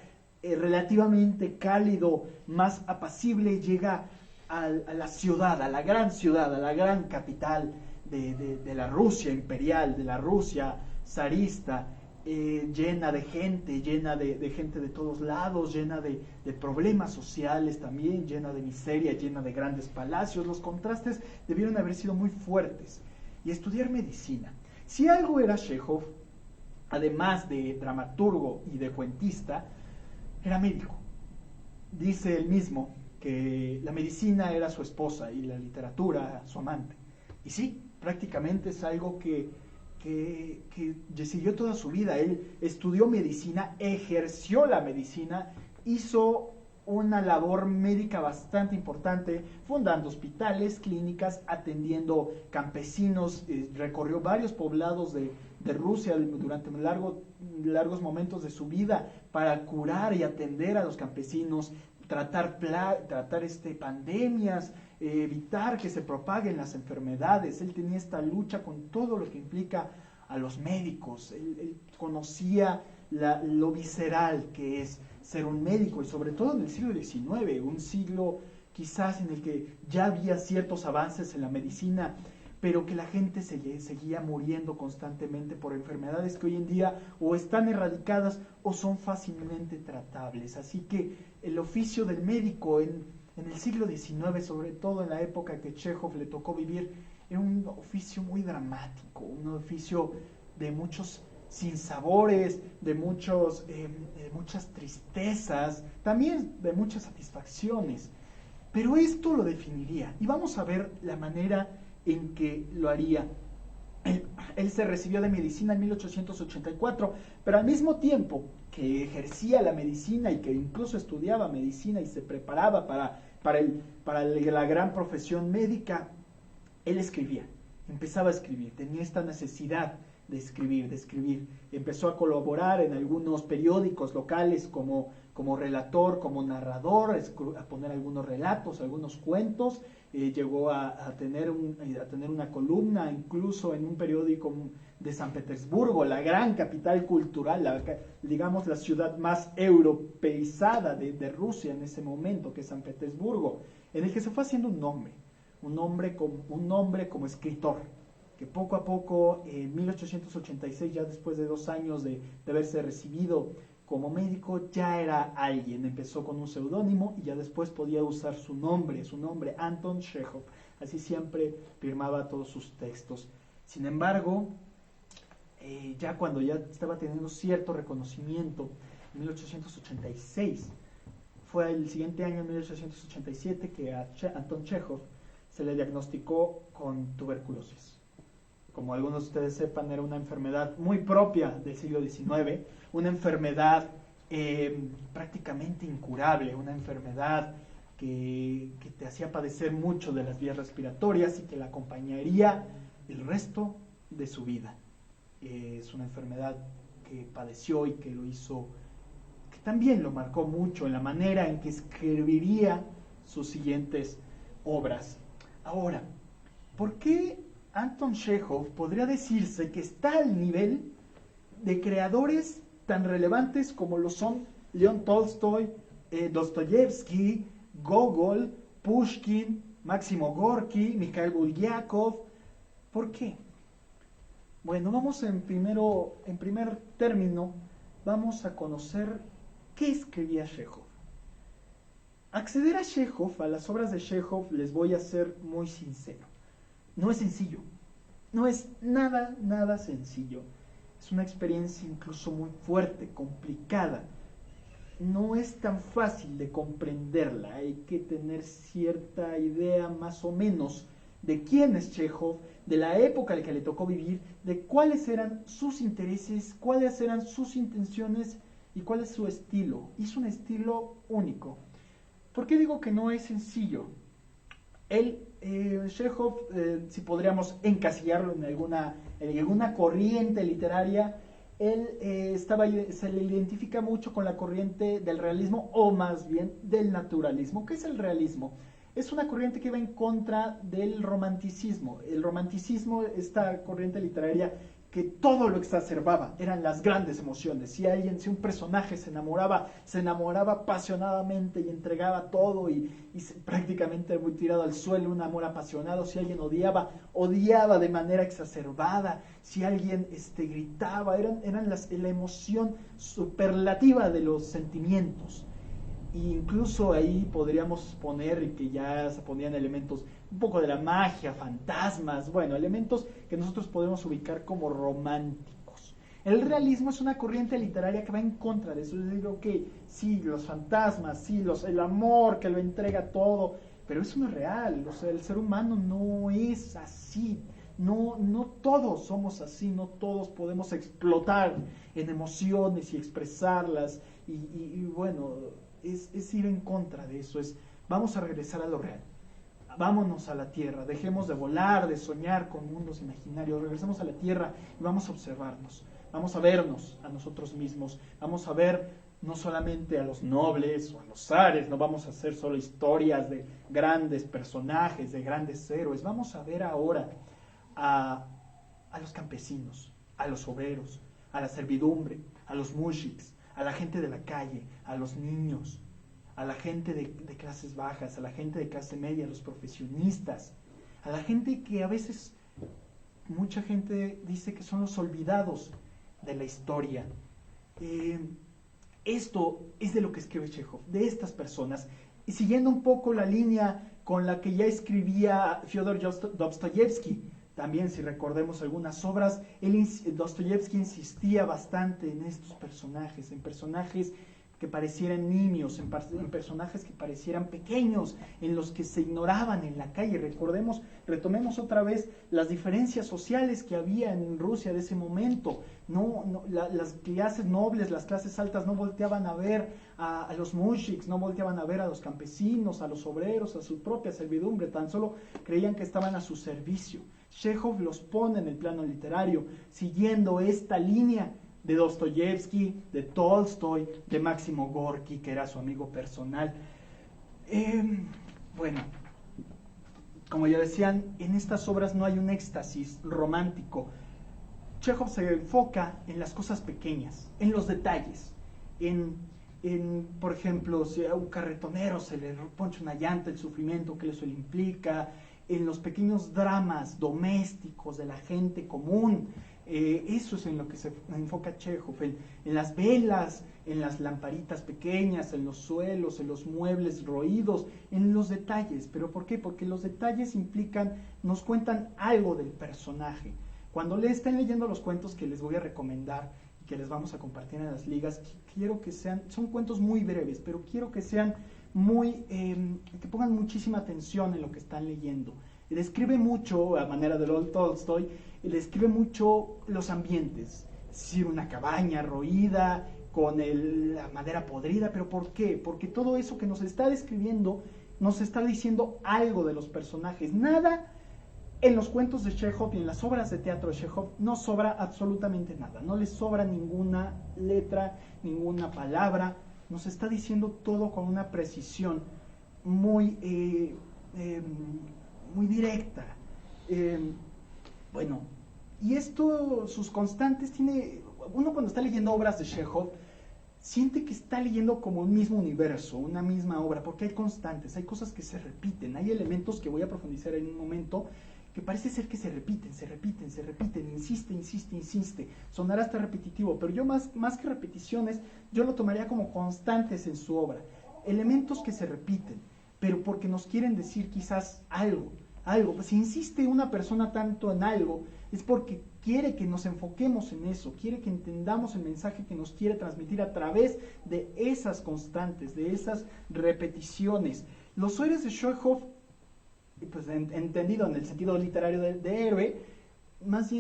relativamente cálido, más apacible, llega a la ciudad, a la gran capital de la Rusia imperial, de la Rusia zarista, llena de gente de todos lados, llena de problemas sociales también, llena de miseria, llena de grandes palacios. Los contrastes debieron haber sido muy fuertes. Y estudiar medicina. Si algo era Chekhov, además de dramaturgo y de cuentista, era médico. Dice él mismo que la medicina era su esposa y la literatura su amante. Y sí, prácticamente es algo que siguió toda su vida. Él estudió medicina, ejerció la medicina, hizo una labor médica bastante importante, fundando hospitales, clínicas, atendiendo campesinos, recorrió varios poblados de Rusia durante largos momentos de su vida para curar y atender a los campesinos, tratar pandemias, evitar que se propaguen las enfermedades. Él tenía esta lucha con todo lo que implica a los médicos. Él conocía lo visceral que es ser un médico, y sobre todo en el siglo XIX, un siglo quizás en el que ya había ciertos avances en la medicina, pero que la gente seguía muriendo constantemente por enfermedades que hoy en día o están erradicadas o son fácilmente tratables. Así que el oficio del médico en el siglo XIX, sobre todo en la época que Chekhov le tocó vivir, era un oficio muy dramático, un oficio de muchos sinsabores, de muchas tristezas, también de muchas satisfacciones. Pero esto lo definiría, y vamos a ver la manera en que lo haría. Él se recibió de medicina en 1884, pero al mismo tiempo que ejercía la medicina y que incluso estudiaba medicina y se preparaba para la gran profesión médica, él escribía, empezaba a escribir, tenía esta necesidad de escribir. Empezó a colaborar en algunos periódicos locales como relator, como narrador, a poner algunos relatos, algunos cuentos. Llegó a tener una columna incluso en un periódico de San Petersburgo, la gran capital cultural, digamos la ciudad más europeizada de Rusia en ese momento, que es San Petersburgo, en el que se fue haciendo un nombre como escritor, que poco a poco, en 1886, ya después de 2 años de haberse recibido como médico, ya era alguien. Empezó con un seudónimo y ya después podía usar su nombre, Anton Chekhov. Así siempre firmaba todos sus textos. Sin embargo, ya cuando ya estaba teniendo cierto reconocimiento, en 1886, fue el siguiente año, en 1887, que a Anton Chekhov se le diagnosticó con tuberculosis. Como algunos de ustedes sepan, era una enfermedad muy propia del siglo XIX, una enfermedad prácticamente incurable, una enfermedad que te hacía padecer mucho de las vías respiratorias y que la acompañaría el resto de su vida. Es una enfermedad que padeció y que también lo marcó mucho en la manera en que escribiría sus siguientes obras. Ahora, ¿por qué Anton Chekhov podría decirse que está al nivel de creadores tan relevantes como lo son León Tolstoy, Dostoyevsky, Gogol, Pushkin, Máximo Gorki, Mikhail Bulgakov? ¿Por qué? Bueno, vamos en primer término, vamos a conocer qué escribía Chekhov. Acceder a Chekhov, a las obras de Chekhov, les voy a ser muy sincero. No es sencillo, no es nada sencillo. Es una experiencia incluso muy fuerte, complicada. No es tan fácil de comprenderla, hay que tener cierta idea más o menos de quién es Chekhov, de la época en la que le tocó vivir, de cuáles eran sus intereses, cuáles eran sus intenciones y cuál es su estilo. Es un estilo único. ¿Por qué digo que no es sencillo? Chekhov, si podríamos encasillarlo en alguna corriente literaria, se le identifica mucho con la corriente del realismo, o más bien del naturalismo. ¿Qué es el realismo? Es una corriente que va en contra del romanticismo. El romanticismo, esta corriente literaria que todo lo exacerbaba, eran las grandes emociones. Si un personaje se enamoraba apasionadamente y entregaba todo y prácticamente muy tirado al suelo, un amor apasionado. Si alguien odiaba de manera exacerbada. Si alguien gritaba, eran la emoción superlativa de los sentimientos. E incluso ahí podríamos poner que ya se ponían elementos un poco de la magia, fantasmas, bueno, elementos que nosotros podemos ubicar como románticos. El realismo es una corriente literaria que va en contra de eso. Es decir, ok, sí, los fantasmas, sí, el amor que lo entrega todo, pero eso no es real. O sea, el ser humano no es así. No todos somos así, no todos podemos explotar en emociones y expresarlas. Y bueno, es ir en contra de eso. Vamos a regresar a lo real. Vámonos a la tierra, dejemos de volar, de soñar con mundos imaginarios, regresemos a la tierra y vamos a observarnos, vamos a vernos a nosotros mismos, vamos a ver no solamente a los nobles o a los zares, no vamos a hacer solo historias de grandes personajes, de grandes héroes, vamos a ver ahora a los campesinos, a los obreros, a la servidumbre, a los mushiks, a la gente de la calle, a los niños, a la gente de clases bajas, a la gente de clase media, a los profesionistas, a la gente que a veces mucha gente dice que son los olvidados de la historia. Esto es de lo que escribe Chekhov, de estas personas, y siguiendo un poco la línea con la que ya escribía Fyodor Dostoyevsky. También, si recordemos algunas obras, Dostoyevsky insistía bastante en estos personajes, en personajes que parecieran niños, en personajes que parecieran pequeños, en los que se ignoraban en la calle. Retomemos otra vez las diferencias sociales que había en Rusia de ese momento. Las clases nobles, las clases altas no volteaban a ver a los mushiks, no volteaban a ver a los campesinos, a los obreros, a su propia servidumbre, tan solo creían que estaban a su servicio. Chekhov los pone en el plano literario, siguiendo esta línea de Dostoyevsky, de Tolstoy, de Máximo Gorki, que era su amigo personal. Bueno, como ya decían, en estas obras no hay un éxtasis romántico. Chekhov se enfoca en las cosas pequeñas, en los detalles, por ejemplo, si a un carretonero se le poncha una llanta, el sufrimiento que eso le implica, en los pequeños dramas domésticos de la gente común. Eso es en lo que se enfoca Chekhov, en las velas, en las lamparitas pequeñas, en los suelos, en los muebles roídos, en los detalles. ¿Pero por qué? Porque los detalles nos cuentan algo del personaje. Cuando estén leyendo los cuentos que les voy a recomendar y que les vamos a compartir en las ligas, quiero que son cuentos muy breves, pero quiero que sean que pongan muchísima atención en lo que están leyendo. Describe mucho, a manera de Tolstoy, describe mucho los ambientes, es decir, una cabaña roída, con la madera podrida. ¿Pero por qué? Porque todo eso que nos está describiendo nos está diciendo algo de los personajes. Nada en los cuentos de Chekhov y en las obras de teatro de Chekhov no sobra absolutamente nada, no les sobra ninguna letra, ninguna palabra. nos está diciendo todo con una precisión muy, muy directa. Bueno, y esto, sus constantes, uno cuando está leyendo obras de Chekhov, siente que está leyendo como un mismo universo, una misma obra, porque hay constantes, hay cosas que se repiten, hay elementos que voy a profundizar en un momento, que parece ser que se repiten, insiste, sonará hasta repetitivo, pero yo más que repeticiones, yo lo tomaría como constantes en su obra, elementos que se repiten, pero porque nos quieren decir quizás algo, pues si insiste una persona tanto en algo, es porque quiere que nos enfoquemos en eso, quiere que entendamos el mensaje que nos quiere transmitir a través de esas constantes, de esas repeticiones. Los héroes de Chekhov, pues entendido en el sentido literario de héroe, más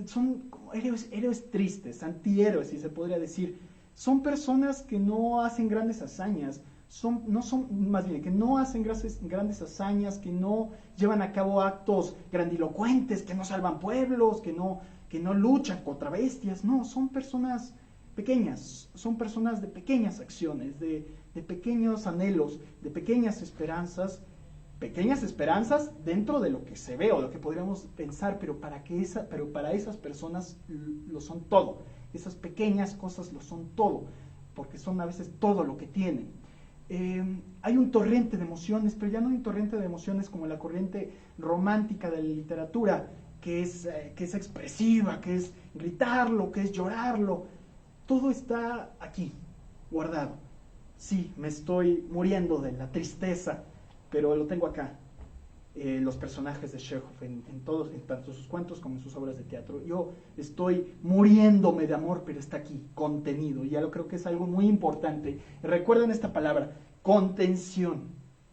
son como héroes tristes, antihéroes, si se podría decir. Son personas que no hacen grandes hazañas, que no hacen grandes hazañas, que no llevan a cabo actos grandilocuentes, que no salvan pueblos, que no luchan contra bestias. No, son personas pequeñas, son personas de pequeñas acciones, de pequeños anhelos, de pequeñas esperanzas dentro de lo que se ve o lo que podríamos pensar, pero para esas personas lo son todo. Esas pequeñas cosas lo son todo, porque son a veces todo lo que tienen. Hay un torrente de emociones, pero ya no hay un torrente de emociones como la corriente romántica de la literatura, que es expresiva, que es gritarlo, que es llorarlo. Todo está aquí, guardado. Sí, me estoy muriendo de la tristeza, pero lo tengo acá. Los personajes de Chekhov en tanto sus cuentos como en sus obras de teatro. Yo estoy muriéndome de amor, pero está aquí, contenido. Y ya lo creo que es algo muy importante. Recuerden esta palabra, contención.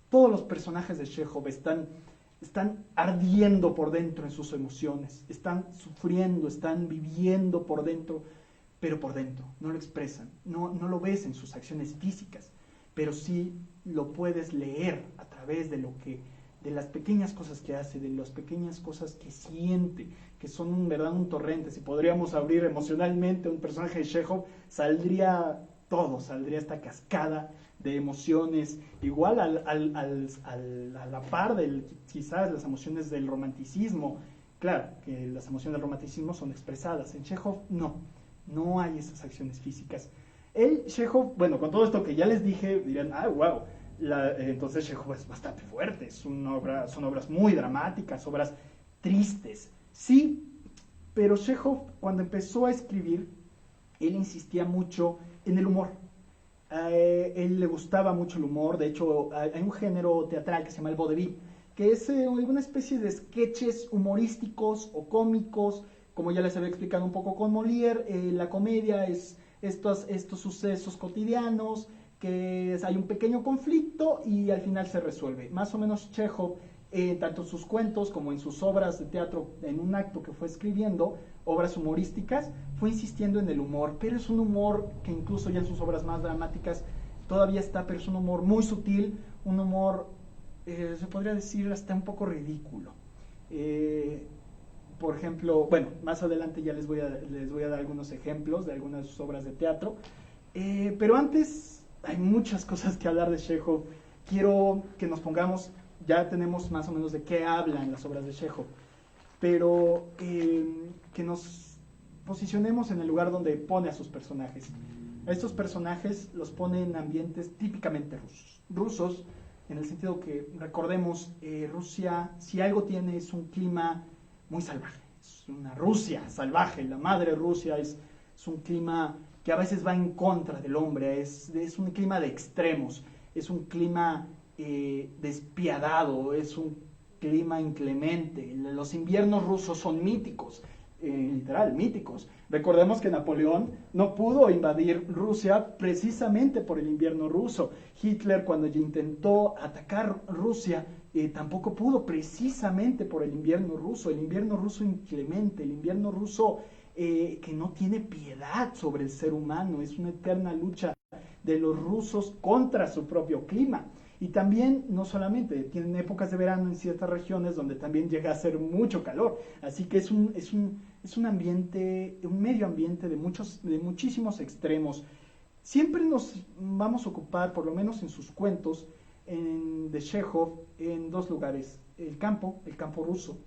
Todos los personajes de Chekhov están ardiendo por dentro en sus emociones, están sufriendo, están viviendo por dentro, pero por dentro, no lo expresan, no lo ves en sus acciones físicas, pero sí lo puedes leer a través de las pequeñas cosas que hace, de las pequeñas cosas que siente, que son en verdad un torrente. Si podríamos abrir emocionalmente un personaje de Chekhov, saldría esta cascada de emociones, igual a la par de quizás las emociones del romanticismo. Claro, que las emociones del romanticismo son expresadas. En Chekhov no hay esas acciones físicas. Chekhov, bueno, con todo esto que ya les dije, dirán, wow, entonces Chekhov es bastante fuerte, son obras muy dramáticas, obras tristes. Sí, pero Chekhov, cuando empezó a escribir, él insistía mucho en el humor. A él le gustaba mucho el humor. De hecho, hay un género teatral que se llama el vaudeville, que es una especie de sketches humorísticos o cómicos, como ya les había explicado un poco con Molière. La comedia es estos sucesos cotidianos, que hay un pequeño conflicto y al final se resuelve. Más o menos Chekhov, tanto en sus cuentos como en sus obras de teatro, en un acto que fue escribiendo, obras humorísticas, fue insistiendo en el humor, pero es un humor que incluso ya en sus obras más dramáticas todavía está, pero es un humor muy sutil, un humor, se podría decir, hasta un poco ridículo. Por ejemplo, bueno, más adelante ya les voy a dar algunos ejemplos de algunas de sus obras de teatro, pero antes hay muchas cosas que hablar de Chekhov. Quiero que nos pongamos, ya tenemos más o menos de qué hablan las obras de Chekhov, pero que nos posicionemos en el lugar donde pone a sus personajes. A estos personajes los pone en ambientes típicamente rusos, en el sentido que, recordemos, Rusia, si algo tiene, es un clima muy salvaje, es una Rusia salvaje, la madre Rusia es un clima que a veces va en contra del hombre, es un clima de extremos, es un clima despiadado, es un clima inclemente. Los inviernos rusos son míticos, literal, míticos. Recordemos que Napoleón no pudo invadir Rusia precisamente por el invierno ruso. Hitler, cuando intentó atacar Rusia, tampoco pudo precisamente por el invierno ruso inclemente, el invierno ruso que no tiene piedad sobre el ser humano. Es una eterna lucha de los rusos contra su propio clima. Y también, no solamente, tienen épocas de verano en ciertas regiones donde también llega a hacer mucho calor. Así que es un ambiente, un medio ambiente de muchísimos extremos. Siempre nos vamos a ocupar, por lo menos en sus cuentos, de Chekhov, en dos lugares: el campo ruso,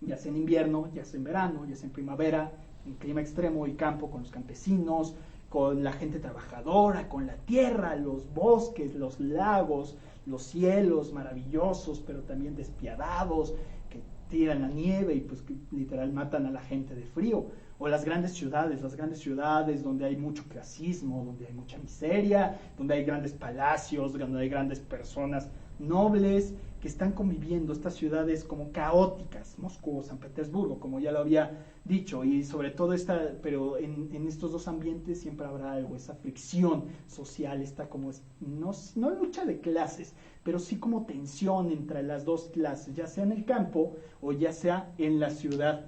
ya sea en invierno, ya sea en verano, ya sea en primavera, en clima extremo y campo, con los campesinos, con la gente trabajadora, con la tierra, los bosques, los lagos, los cielos maravillosos, pero también despiadados, que tiran la nieve y pues que literal matan a la gente de frío. O las grandes ciudades donde hay mucho clasismo, donde hay mucha miseria, donde hay grandes palacios, donde hay grandes personas nobles que están conviviendo, estas ciudades como caóticas, Moscú, San Petersburgo, como ya lo había dicho, y sobre todo pero en estos dos ambientes siempre habrá algo, esa fricción social, esta como, no lucha de clases, pero sí como tensión entre las dos clases, ya sea en el campo o ya sea en la ciudad.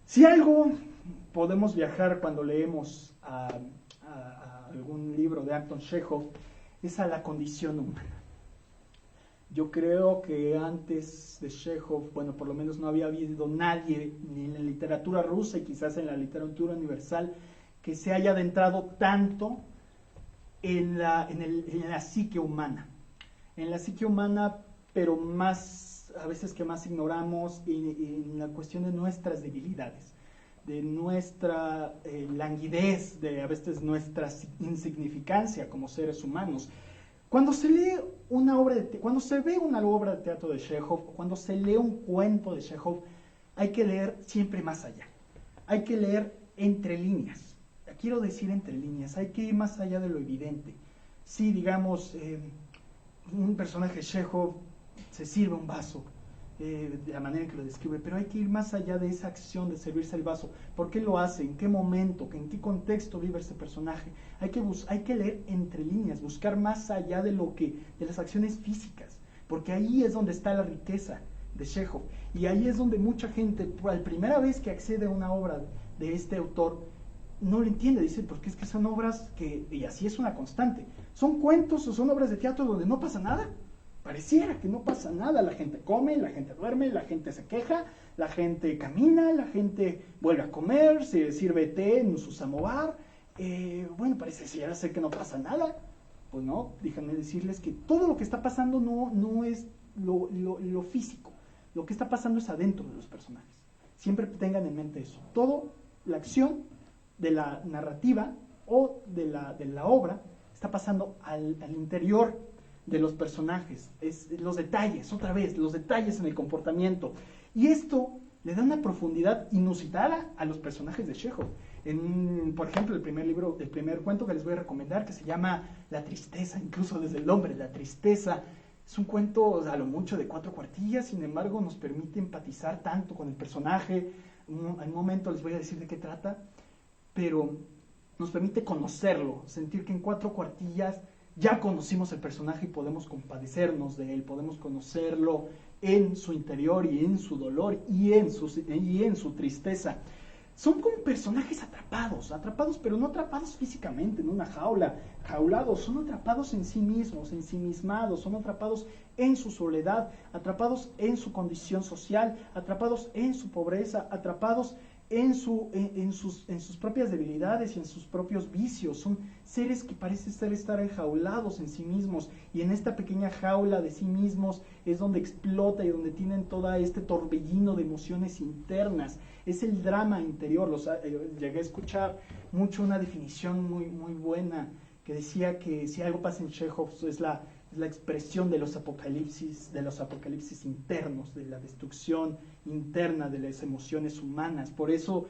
Si algo podemos viajar cuando leemos a algún libro de Anton Chekhov, es a la condición humana. Yo creo que antes de Chekhov, bueno, por lo menos no había habido nadie, ni en la literatura rusa y quizás en la literatura universal, que se haya adentrado tanto en la psique humana. En la psique humana, pero más, a veces que más ignoramos, en la cuestión de nuestras debilidades, de nuestra languidez, de a veces nuestra insignificancia como seres humanos. Cuando se lee cuando se ve una obra de teatro de Chekhov, cuando se lee un cuento de Chekhov, hay que leer siempre más allá. Hay que leer entre líneas. Quiero decir entre líneas, hay que ir más allá de lo evidente. Si, digamos, un personaje de Chekhov se sirve un vaso, de la manera en que lo describe, pero hay que ir más allá de esa acción de servirse el vaso. ¿Por qué lo hace? ¿En qué momento? ¿En qué contexto vive ese personaje? Hay que leer entre líneas, buscar más allá de las acciones físicas, porque ahí es donde está la riqueza de Chekhov, y ahí es donde mucha gente, por la primera vez que accede a una obra de este autor, no lo entiende, dice, porque es que son obras y así es una constante, son cuentos o son obras de teatro donde no pasa nada. Pareciera que no pasa nada, la gente come, la gente duerme, la gente se queja, la gente camina, la gente vuelve a comer, se sirve té en su samovar, bueno, parece ser que no pasa nada. Pues no, déjenme decirles que todo lo que está pasando no es lo físico, lo que está pasando es adentro de los personajes. Siempre tengan en mente eso, toda la acción de la narrativa o de la obra está pasando al interior de los personajes, los detalles, otra vez, los detalles en el comportamiento. Y esto le da una profundidad inusitada a los personajes de Chekhov. Por ejemplo, el primer cuento que les voy a recomendar, que se llama La tristeza, incluso desde el nombre, La tristeza, es un cuento a lo mucho de 4 cuartillas, sin embargo nos permite empatizar tanto con el personaje. En un momento les voy a decir de qué trata, pero nos permite conocerlo, sentir que en 4 cuartillas ya conocimos el personaje y podemos compadecernos de él, podemos conocerlo en su interior y en su dolor y en su tristeza. Son como personajes atrapados, pero no atrapados físicamente en una jaula, jaulados, son atrapados en sí mismos, ensimismados, son atrapados en su soledad, atrapados en su condición social, atrapados en su pobreza, atrapados en sus propias debilidades y en sus propios vicios. Son seres que parecen estar enjaulados en sí mismos, y en esta pequeña jaula de sí mismos es donde explota y donde tienen todo este torbellino de emociones internas. Es el drama interior. Llegué a escuchar mucho una definición muy, muy buena que decía que si algo pasa en Chekhov es la expresión de los apocalipsis internos, de la destrucción interna de las emociones humanas. Por eso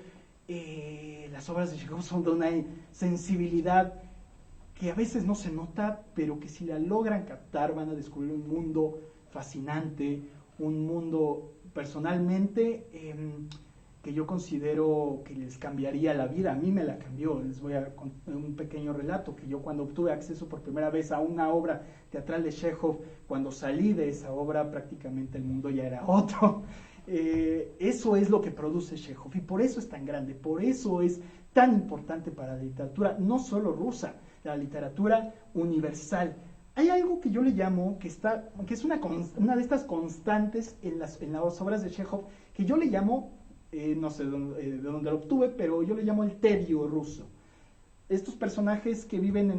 las obras de Chekhov son de una sensibilidad que a veces no se nota, pero que si la logran captar van a descubrir un mundo fascinante, un mundo personalmente que yo considero que les cambiaría la vida. A mí me la cambió. Les voy a contar un pequeño relato, que yo cuando obtuve acceso por primera vez a una obra teatral de Chekhov, cuando salí de esa obra prácticamente el mundo ya era otro. Eso es lo que produce Chekhov, y por eso es tan grande, por eso es tan importante para la literatura, no solo rusa, la literatura universal. Hay algo que yo le llamo, que es una de estas constantes en las obras de Chekhov, que yo le llamo, no sé de dónde lo obtuve, pero yo le llamo el tedio ruso. estos personajes que viven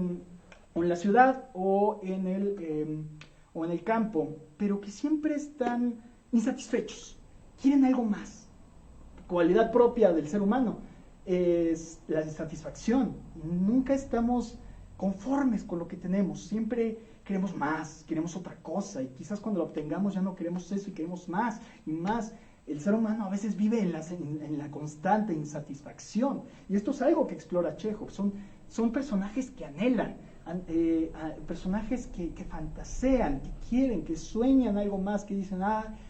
en la ciudad o en el campo, pero que siempre están insatisfechos, quieren algo más. Cualidad propia del ser humano es la insatisfacción. Nunca estamos conformes con lo que tenemos, siempre queremos más, queremos otra cosa, y quizás cuando lo obtengamos ya no queremos eso y queremos más y más. El ser humano a veces vive en la constante insatisfacción, y esto es algo que explora Chekhov. Son personajes que anhelan, personajes que fantasean, que quieren, que sueñan algo más, que dicen,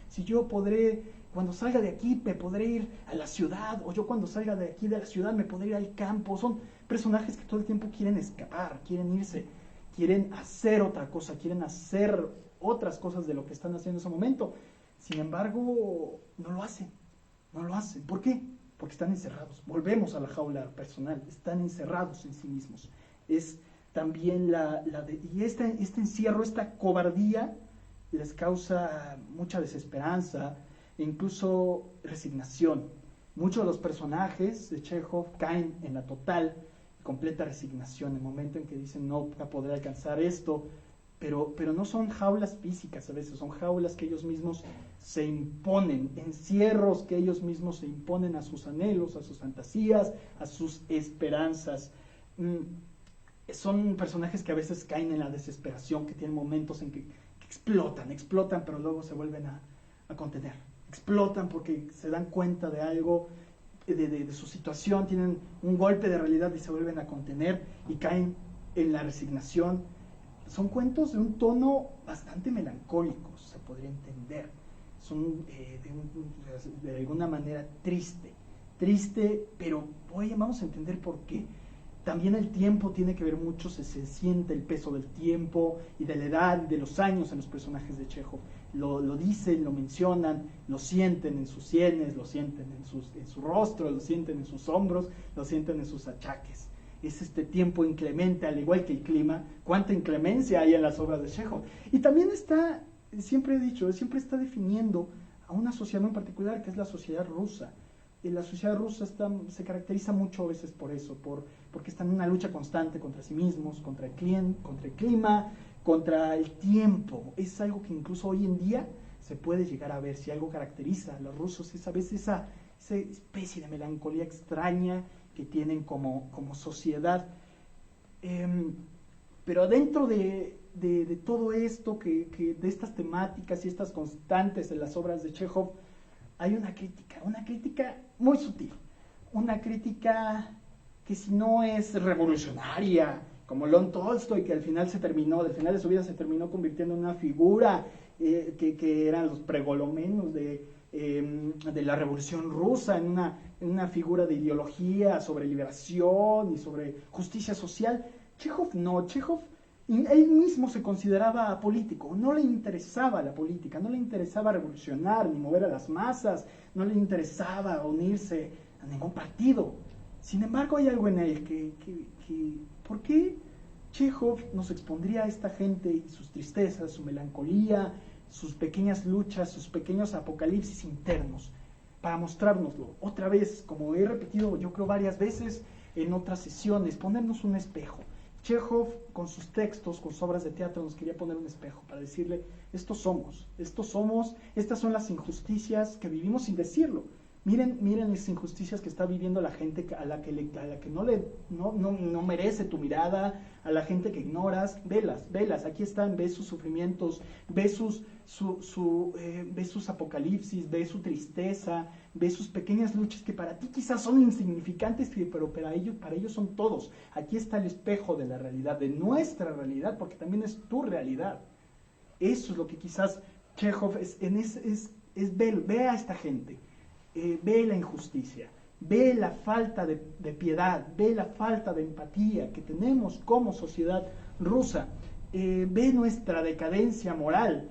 si yo podré, cuando salga de aquí me podré ir a la ciudad, o yo cuando salga de aquí de la ciudad me podré ir al campo. Son personajes que todo el tiempo quieren escapar, quieren irse, quieren hacer otra cosa, quieren hacer otras cosas de lo que están haciendo en ese momento. Sin embargo, no lo hacen. ¿Por qué? Porque están encerrados. Volvemos a la jaula personal, están encerrados en sí mismos. Es también y este encierro, esta cobardía, les causa mucha desesperanza e incluso resignación. Muchos de los personajes de Chekhov caen en la total, completa resignación, en el momento en que dicen, no podré alcanzar esto. Pero no son jaulas físicas a veces, son jaulas que ellos mismos se imponen, encierros que ellos mismos se imponen a sus anhelos, a sus fantasías, a sus esperanzas. Son personajes que a veces caen en la desesperación, que tienen momentos en que explotan, pero luego se vuelven a contener. Explotan porque se dan cuenta de algo, de su situación, tienen un golpe de realidad y se vuelven a contener y caen en la resignación. Son cuentos de un tono bastante melancólico, se podría entender. Son de alguna manera triste, pero vamos a entender por qué. También el tiempo tiene que ver mucho, se siente el peso del tiempo y de la edad, de los años en los personajes de Chekhov. Lo dicen, lo mencionan, lo sienten en sus sienes, lo sienten en su rostro, lo sienten en sus hombros, lo sienten en sus achaques. Es este tiempo inclemente, al igual que el clima. Cuánta inclemencia hay en las obras de Chekhov. Y también siempre está definiendo a una sociedad en particular, que es la sociedad rusa. Y la sociedad rusa se caracteriza mucho a veces por eso, porque está en una lucha constante contra sí mismos, contra el clima, contra el tiempo. Es algo que incluso hoy en día se puede llegar a ver. Si algo caracteriza a los rusos es a veces esa especie de melancolía extraña que tienen como sociedad. Pero dentro de todo esto, de estas temáticas y estas constantes en las obras de Chekhov, hay una crítica muy sutil, una crítica que si no es revolucionaria, como León Tolstoy, que al final de su vida se terminó convirtiendo en una figura que eran los pregolomenos de la revolución rusa, en una figura de ideología sobre liberación y sobre justicia social. Chekhov no, él mismo se consideraba apolítico, no le interesaba la política, no le interesaba revolucionar ni mover a las masas, no le interesaba unirse a ningún partido. Sin embargo, hay algo en él que ¿por qué Chekhov nos expondría a esta gente y sus tristezas, su melancolía, sus pequeñas luchas, sus pequeños apocalipsis internos, para mostrárnoslo otra vez, como he repetido yo creo varias veces en otras sesiones, ponernos un espejo? Chekhov, con sus textos, con sus obras de teatro, nos quería poner un espejo para decirle, estos somos, estas son las injusticias que vivimos sin decirlo. Miren las injusticias que está viviendo la gente a la que no merece tu mirada, a la gente que ignoras. Velas, aquí están, ves sus sufrimientos, ves sus apocalipsis, ves su tristeza, ves sus pequeñas luchas que para ti quizás son insignificantes, pero para ellos son todos. Aquí está el espejo de la realidad, de nuestra realidad, porque también es tu realidad. Eso es lo que quizás Chekhov ve a esta gente. Ve la injusticia, ve la falta de piedad, ve la falta de empatía que tenemos como sociedad rusa, ve nuestra decadencia moral.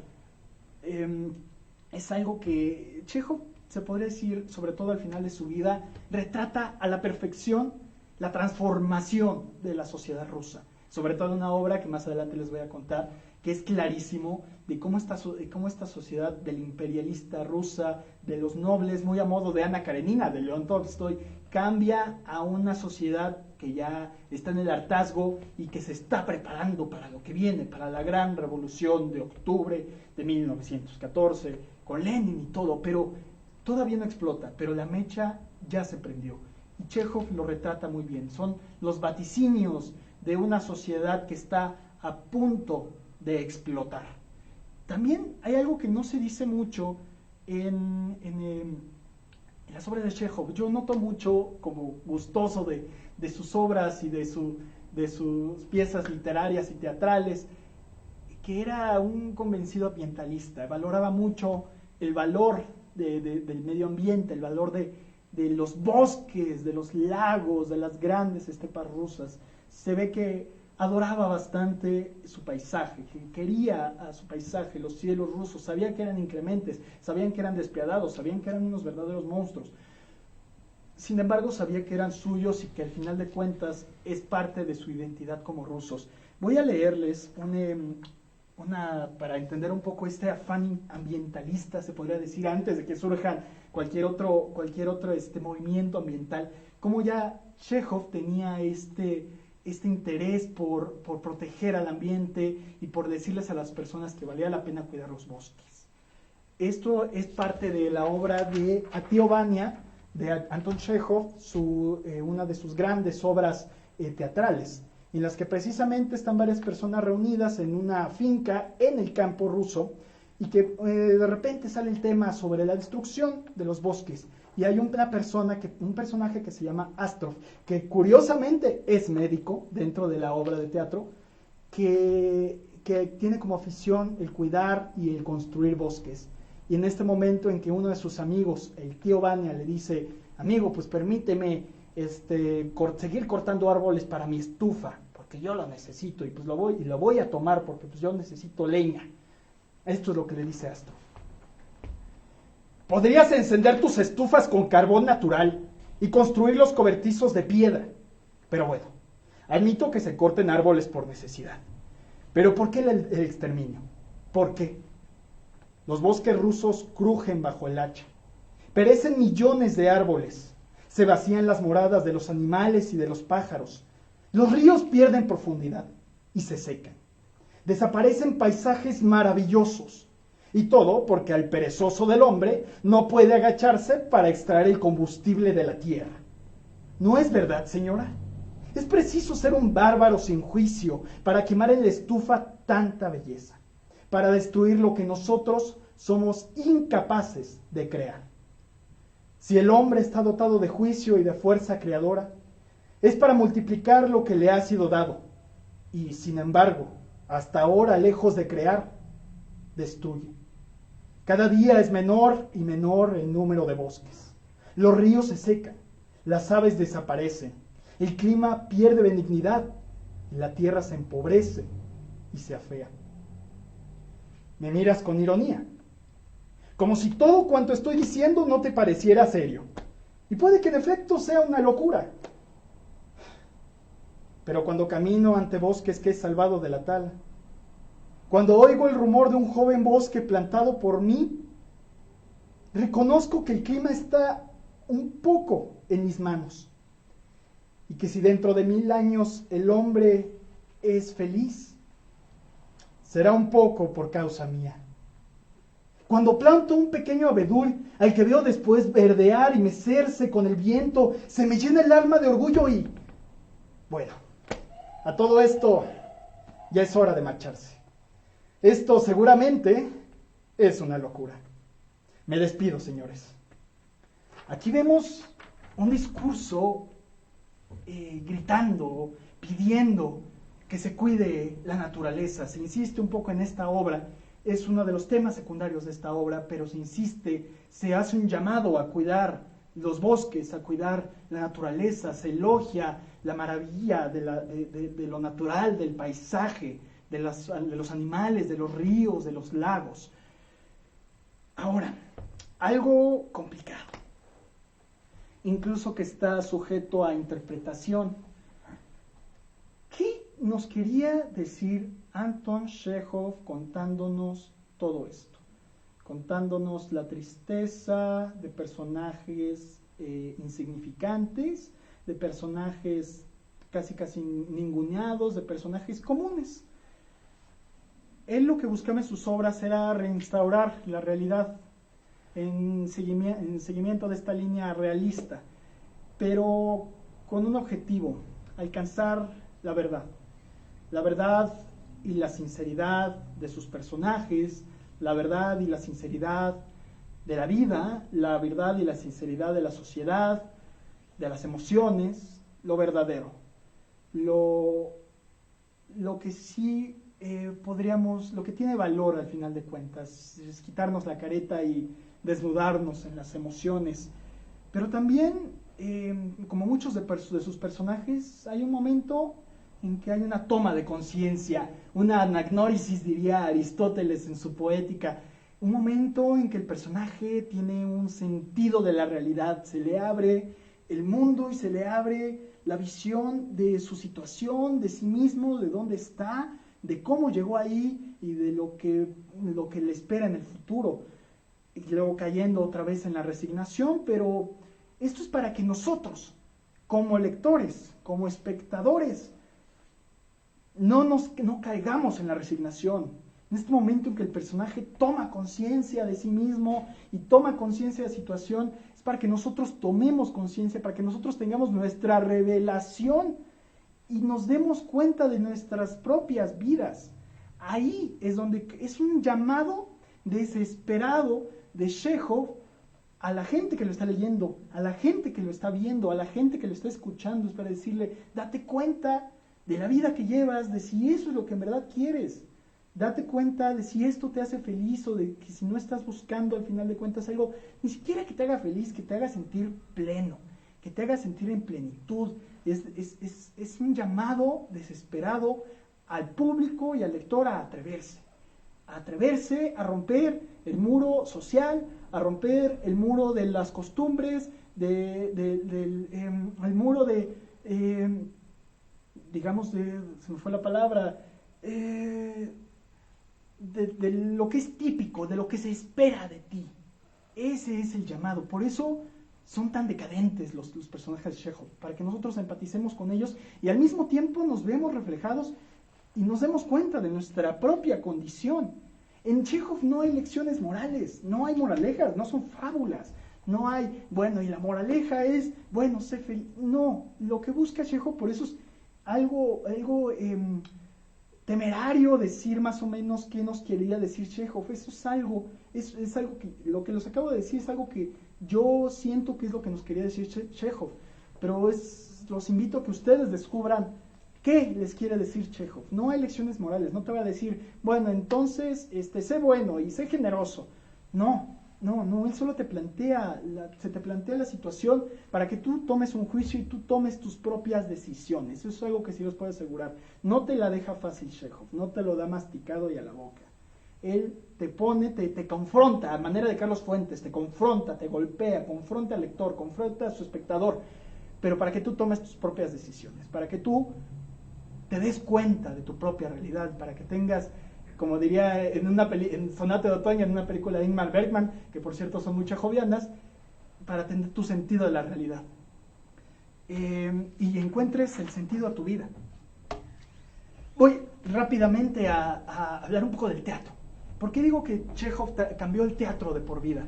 Es algo que Chekhov, se podría decir, sobre todo al final de su vida, retrata a la perfección la transformación de la sociedad rusa. Sobre todo en una obra que más adelante les voy a contar, que es clarísimo de cómo esta sociedad del imperialista rusa, de los nobles, muy a modo de Ana Karenina, de León Tolstoy, cambia a una sociedad que ya está en el hartazgo y que se está preparando para lo que viene, para la gran revolución de octubre de 1914, con Lenin y todo, pero todavía no explota, pero la mecha ya se prendió. Y Chekhov lo retrata muy bien, son los vaticinios de una sociedad que está a punto de explotar. También hay algo que no se dice mucho en las obras de Chekhov. Yo noto mucho, como gustoso de sus obras y de sus piezas literarias y teatrales, que era un convencido ambientalista, valoraba mucho el valor del medio ambiente, el valor de los bosques, de los lagos, de las grandes estepas rusas. Se ve que adoraba bastante su paisaje, que quería a su paisaje, los cielos rusos, sabía que eran inclementes, sabían que eran despiadados, sabían que eran unos verdaderos monstruos. Sin embargo, sabía que eran suyos y que al final de cuentas es parte de su identidad como rusos. Voy a leerles para entender un poco este afán ambientalista, se podría decir, antes de que surja cualquier otro movimiento ambiental, como ya Chekhov tenía este interés por proteger al ambiente y por decirles a las personas que valía la pena cuidar los bosques. Esto es parte de la obra de A Tío Vania, de Anton Chekhov, una de sus grandes obras teatrales, en las que precisamente están varias personas reunidas en una finca en el campo ruso, y que de repente sale el tema sobre la destrucción de los bosques. Y hay un personaje que se llama Astrov, que curiosamente es médico dentro de la obra de teatro, que tiene como afición el cuidar y el construir bosques. Y en este momento en que uno de sus amigos, el tío Vania, le dice: amigo, pues permíteme seguir cortando árboles para mi estufa, porque yo lo necesito, y pues lo voy a tomar porque pues yo necesito leña. Esto es lo que le dice Astrov. Podrías encender tus estufas con carbón natural y construir los cobertizos de piedra. Pero bueno, admito que se corten árboles por necesidad. Pero ¿por qué el exterminio? ¿Por qué? Los bosques rusos crujen bajo el hacha. Perecen millones de árboles. Se vacían las moradas de los animales y de los pájaros. Los ríos pierden profundidad y se secan. Desaparecen paisajes maravillosos. Y todo porque al perezoso del hombre no puede agacharse para extraer el combustible de la tierra. ¿No es verdad, señora? Es preciso ser un bárbaro sin juicio para quemar en la estufa tanta belleza, para destruir lo que nosotros somos incapaces de crear. Si el hombre está dotado de juicio y de fuerza creadora, es para multiplicar lo que le ha sido dado. Y, sin embargo, hasta ahora, lejos de crear, destruye. Cada día es menor y menor el número de bosques. Los ríos se secan, las aves desaparecen, el clima pierde benignidad, y la tierra se empobrece y se afea. Me miras con ironía, como si todo cuanto estoy diciendo no te pareciera serio. Y puede que en efecto sea una locura. Pero cuando camino ante bosques que he salvado de la tala, cuando oigo el rumor de un joven bosque plantado por mí, reconozco que el clima está un poco en mis manos. Y que si dentro de 1000 años el hombre es feliz, será un poco por causa mía. Cuando planto un pequeño abedul, al que veo después verdear y mecerse con el viento, se me llena el alma de orgullo y... Bueno, a todo esto ya es hora de marcharse. Esto seguramente es una locura. Me despido, señores. Aquí vemos un discurso gritando, pidiendo que se cuide la naturaleza. Se insiste un poco en esta obra, es uno de los temas secundarios de esta obra, pero se insiste, se hace un llamado a cuidar los bosques, a cuidar la naturaleza, se elogia la maravilla de lo natural, del paisaje, de los animales, de los ríos, de los lagos. Ahora, algo complicado, incluso que está sujeto a interpretación. ¿Qué nos quería decir Anton Chekhov contándonos todo esto, contándonos la tristeza de personajes insignificantes, de personajes casi ninguneados, de personajes comunes. Él lo que buscaba en sus obras era reinstaurar la realidad en seguimiento de esta línea realista, pero con un objetivo: alcanzar la verdad y la sinceridad de sus personajes, la verdad y la sinceridad de la vida, la verdad y la sinceridad de la sociedad, de las emociones, lo verdadero. Lo que sí lo que tiene valor al final de cuentas, es quitarnos la careta y desnudarnos en las emociones. Pero también, como muchos de sus personajes, hay un momento en que hay una toma de conciencia, una anagnórisis, diría Aristóteles en su Poética, un momento en que el personaje tiene un sentido de la realidad, se le abre el mundo y se le abre la visión de su situación, de sí mismo, de dónde está, de cómo llegó ahí y de lo que le espera en el futuro, y luego cayendo otra vez en la resignación. Pero esto es para que nosotros, como lectores, como espectadores, no caigamos en la resignación. En este momento en que el personaje toma conciencia de sí mismo y toma conciencia de la situación, es para que nosotros tomemos conciencia, para que nosotros tengamos nuestra revelación y nos demos cuenta de nuestras propias vidas. Ahí es donde es un llamado desesperado de Chekhov a la gente que lo está leyendo, a la gente que lo está viendo, a la gente que lo está escuchando. Es para decirle: date cuenta de la vida que llevas, de si eso es lo que en verdad quieres. Date cuenta de si esto te hace feliz, o de que si no estás buscando al final de cuentas algo, ni siquiera que te haga feliz, que te haga sentir pleno, que te haga sentir en plenitud. Es un llamado desesperado al público y al lector a atreverse a romper el muro social, a romper el muro de las costumbres, el muro se me fue la palabra, de lo que es típico, de lo que se espera de ti. Ese es el llamado. Por eso son tan decadentes los personajes de Chekhov, para que nosotros empaticemos con ellos y al mismo tiempo nos vemos reflejados y nos demos cuenta de nuestra propia condición. En Chekhov no hay lecciones morales, no hay moralejas, no son fábulas, no hay, bueno, y la moraleja es, bueno, sé feliz. No, lo que busca Chekhov, por eso es algo temerario decir más o menos qué nos quería decir Chekhov. Eso es algo que, lo que les acabo de decir es algo que yo siento que es lo que nos quería decir Chekhov, pero los invito a que ustedes descubran qué les quiere decir Chekhov. No hay lecciones morales, no te va a decir, bueno, entonces sé bueno y sé generoso. No, él solo se te plantea la situación para que tú tomes un juicio y tú tomes tus propias decisiones. Eso es algo que sí les puedo asegurar. No te la deja fácil Chekhov, no te lo da masticado y a la boca. Él te pone, te confronta, a manera de Carlos Fuentes, te confronta, te golpea, confronta al lector, confronta a su espectador, pero para que tú tomes tus propias decisiones, para que tú te des cuenta de tu propia realidad, para que tengas, como diría en Sonata de Otoño, en una película de Ingmar Bergman, que por cierto son muy chejovianas, para tener tu sentido de la realidad. Y encuentres el sentido a tu vida. Voy rápidamente a hablar un poco del teatro. ¿Por qué digo que Chekhov cambió el teatro de por vida?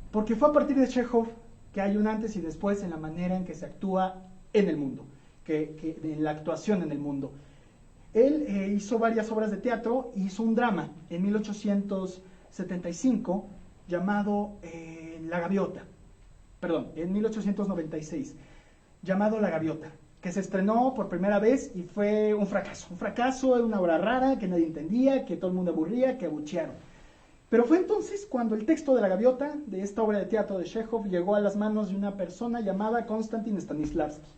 Porque fue a partir de Chekhov que hay un antes y después en la manera en que se actúa en el mundo, en la actuación en el mundo. Él hizo varias obras de teatro, hizo un drama en 1875 llamado La Gaviota, en 1896, llamado La Gaviota, que se estrenó por primera vez y fue un fracaso, una obra rara que nadie entendía, que todo el mundo aburría, que abuchearon. Pero fue entonces cuando el texto de La Gaviota, de esta obra de teatro de Chekhov, llegó a las manos de una persona llamada Konstantin Stanislavski.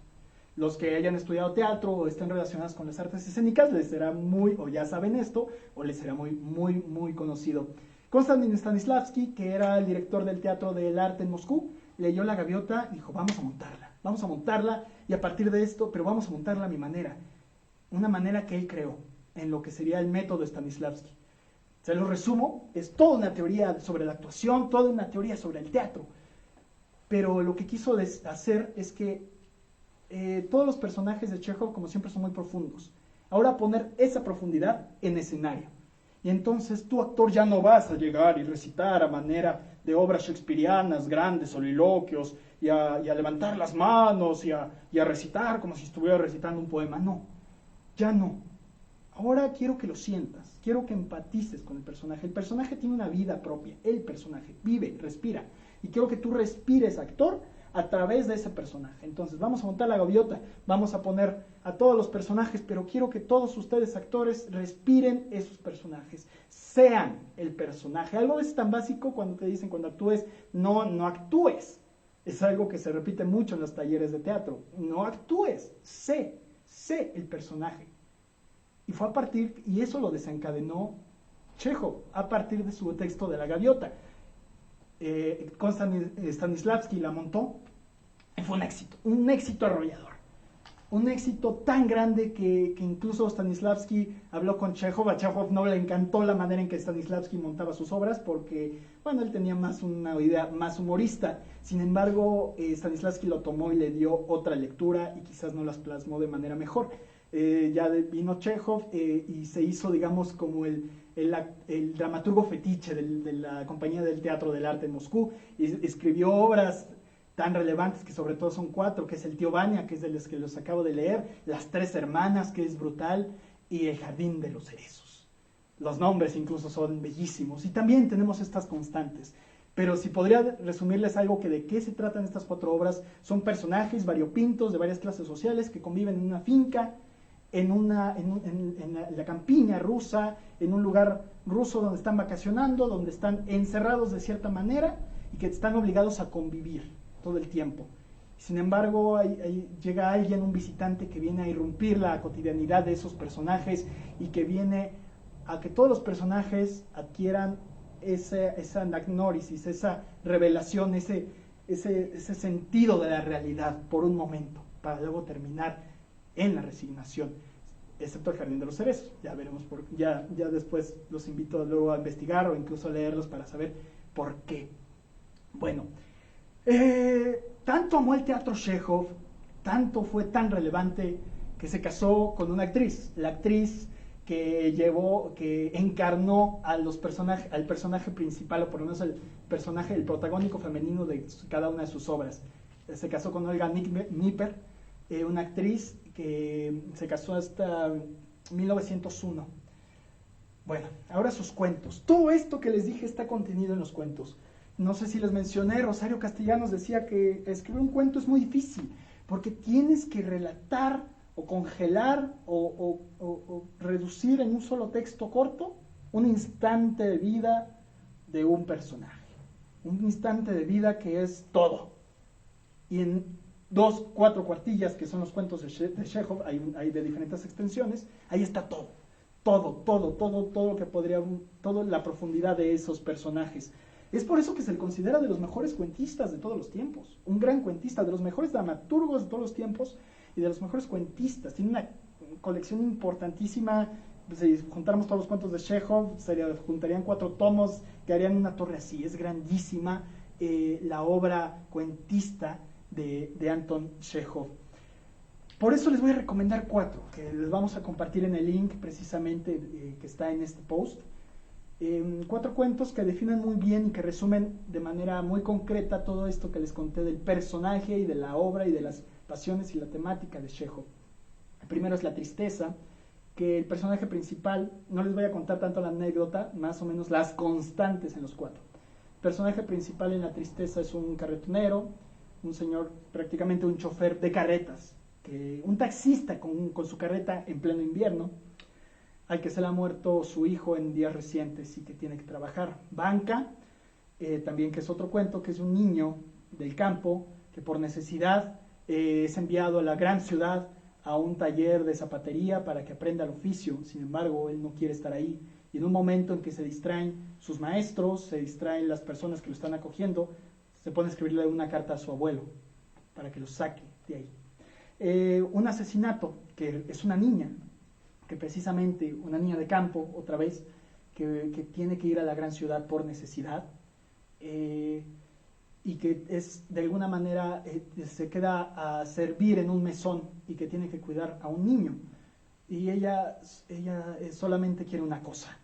Los que hayan estudiado teatro o estén relacionados con las artes escénicas les será o ya saben esto, o les será muy conocido. Konstantin Stanislavski, que era el director del Teatro del Arte en Moscú, leyó La Gaviota y dijo, vamos a montarla, y a partir de esto, pero vamos a montarla a mi manera, una manera que él creó. en lo que sería el método Stanislavski. Se lo resumo, es toda una teoría sobre la actuación, toda una teoría sobre el teatro, pero lo que quiso hacer es que todos los personajes de Chekhov, como siempre, son muy profundos. Ahora poner esa profundidad en escenario. Y entonces tú, actor, ya no vas a llegar y recitar a manera de obras shakespearianas, grandes soliloquios, y a levantar las manos y a recitar como si estuviera recitando un poema. No, ya no. Ahora quiero que lo sientas, quiero que empatices con el personaje. El personaje tiene una vida propia, el personaje vive, respira. Y quiero que tú respires, actor, a través de ese personaje. Entonces vamos a montar la gaviota, vamos a poner a todos los personajes, pero quiero que todos ustedes, actores, respiren esos personajes, sean el personaje. Algo es tan básico cuando te dicen, cuando actúes, no actúes. Es algo que se repite mucho en los talleres de teatro. No actúes, sé el personaje. Y fue a partir, y eso lo desencadenó Chekhov, a partir de su texto de la gaviota. Stanislavski la montó y fue un éxito arrollador, un éxito tan grande que incluso Stanislavski habló con Chekhov. A Chekhov no le encantó la manera en que Stanislavski montaba sus obras porque, bueno, él tenía más una idea más humorista. Sin embargo, Stanislavski lo tomó y le dio otra lectura y quizás no las plasmó de manera mejor. Ya vino Chekhov y se hizo, digamos, como el dramaturgo fetiche de la Compañía del Teatro del Arte en Moscú, y escribió obras tan relevantes, que sobre todo son 4, que es El tío Vania, que es de los que los acabo de leer, Las tres hermanas, que es brutal, y El jardín de los cerezos. Los nombres incluso son bellísimos, y también tenemos estas constantes. Pero si podría resumirles algo que de qué se tratan estas 4 obras, son personajes variopintos de varias clases sociales que conviven en una finca, en la campiña rusa, en un lugar ruso donde están vacacionando, donde están encerrados de cierta manera y que están obligados a convivir todo el tiempo. Sin embargo, ahí llega alguien, un visitante, que viene a irrumpir la cotidianidad de esos personajes y que viene a que todos los personajes adquieran esa anagnórisis, esa revelación, ese sentido de la realidad por un momento, para luego terminar en la resignación, excepto El jardín de los cerezos. Ya veremos ya después los invito luego a investigar o incluso a leerlos para saber por qué. Bueno, tanto amó el teatro Chekhov, tanto fue tan relevante, que se casó con una actriz, la actriz que encarnó al personaje principal, o por lo menos el protagónico femenino de cada una de sus obras. Se casó con Olga Kniper, una actriz que se casó hasta 1901. Bueno, ahora sus cuentos. Todo esto que les dije está contenido en los cuentos. No sé si les mencioné, Rosario Castellanos decía que escribir un cuento es muy difícil, porque tienes que relatar o congelar o reducir en un solo texto corto un instante de vida de un personaje. Un instante de vida que es todo. Y en 2, 4 cuartillas, que son los cuentos de Chekhov, hay de diferentes extensiones, ahí está todo lo que podría, toda la profundidad de esos personajes. Es por eso que se le considera de los mejores cuentistas de todos los tiempos, un gran cuentista, de los mejores dramaturgos de todos los tiempos y de los mejores cuentistas. Tiene una colección importantísima. Si juntáramos todos los cuentos de Chekhov, juntarían 4 tomos que harían una torre así. Es grandísima la obra cuentista de Anton Chekhov. Por eso les voy a recomendar 4, que les vamos a compartir en el link precisamente que está en este post. 4 cuentos que definen muy bien y que resumen de manera muy concreta todo esto que les conté del personaje y de la obra y de las pasiones y la temática de Chekhov. El primero es La tristeza, que el personaje principal, no les voy a contar tanto la anécdota, más o menos las constantes en los 4. El personaje principal en La tristeza es un carretonero, un señor, prácticamente un chofer de carretas, un taxista con su carreta en pleno invierno, al que se le ha muerto su hijo en días recientes y que tiene que trabajar. Banca, también, que es otro cuento, que es un niño del campo que por necesidad es enviado a la gran ciudad a un taller de zapatería para que aprenda el oficio. Sin embargo, él no quiere estar ahí, y en un momento en que se distraen sus maestros, se distraen las personas que lo están acogiendo, se pone a escribirle una carta a su abuelo para que lo saque de ahí. Un asesinato, que es una niña que precisamente una niña de campo, otra vez, que tiene que ir a la gran ciudad por necesidad, y que es de alguna manera se queda a servir en un mesón y que tiene que cuidar a un niño. Y ella solamente quiere una cosa.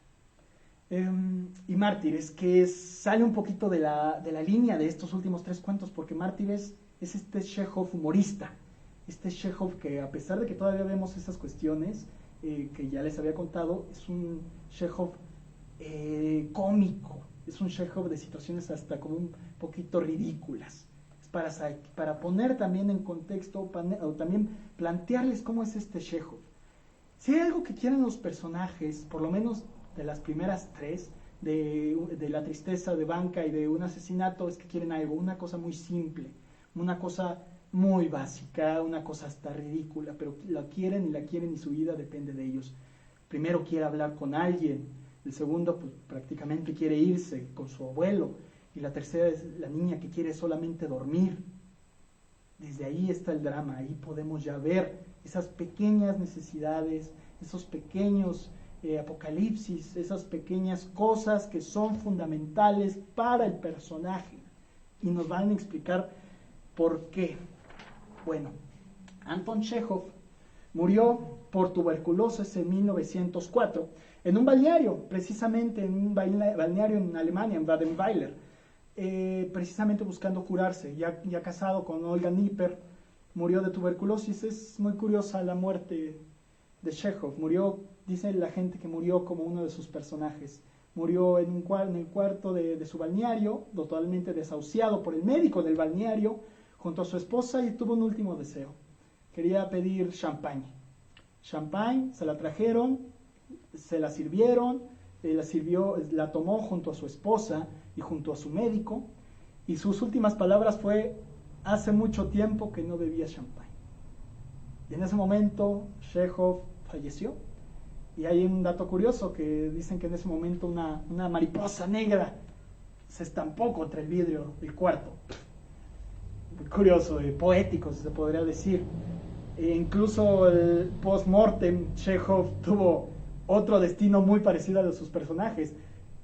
Y Mártires, que sale un poquito de la línea de estos últimos tres cuentos, porque Mártires es este Chekhov humorista, este Chekhov que, a pesar de que todavía vemos esas cuestiones que ya les había contado, es un Chekhov cómico, es un Chekhov de situaciones hasta como un poquito ridículas. Es para poner también en contexto, o también plantearles cómo es este Chekhov. Si hay algo que quieren los personajes, por lo menos de las primeras tres, de la tristeza de Vanka y de un asesinato, es que quieren algo, una cosa muy simple, una cosa muy básica, una cosa hasta ridícula, pero la quieren y su vida depende de ellos. Primero quiere hablar con alguien, el segundo pues prácticamente quiere irse con su abuelo, y la tercera es la niña que quiere solamente dormir. Desde ahí está el drama, ahí podemos ya ver esas pequeñas necesidades, esos pequeños apocalipsis, esas pequeñas cosas que son fundamentales para el personaje, y nos van a explicar por qué. Bueno, Anton Chekhov murió por tuberculosis en 1904 en un balneario, precisamente en un balneario en Alemania, en Badenweiler, precisamente buscando curarse, ya casado con Olga Nipper. Murió de tuberculosis. Es muy curiosa la muerte de Chekhov. Murió, dice la gente, que murió como uno de sus personajes. Murió en el cuarto de su balneario, totalmente desahuciado por el médico del balneario, junto a su esposa, y tuvo un último deseo. Quería pedir champagne. Champagne, se la trajeron, se la sirvieron, la tomó junto a su esposa y junto a su médico, y sus últimas palabras fue: hace mucho tiempo que no bebía champagne. Y en ese momento Chekhov falleció. Y hay un dato curioso, que dicen que en ese momento una mariposa negra se estampó contra el vidrio del cuarto. Muy curioso, poético, se podría decir. Incluso el post-mortem, Chekhov tuvo otro destino muy parecido a los de sus personajes.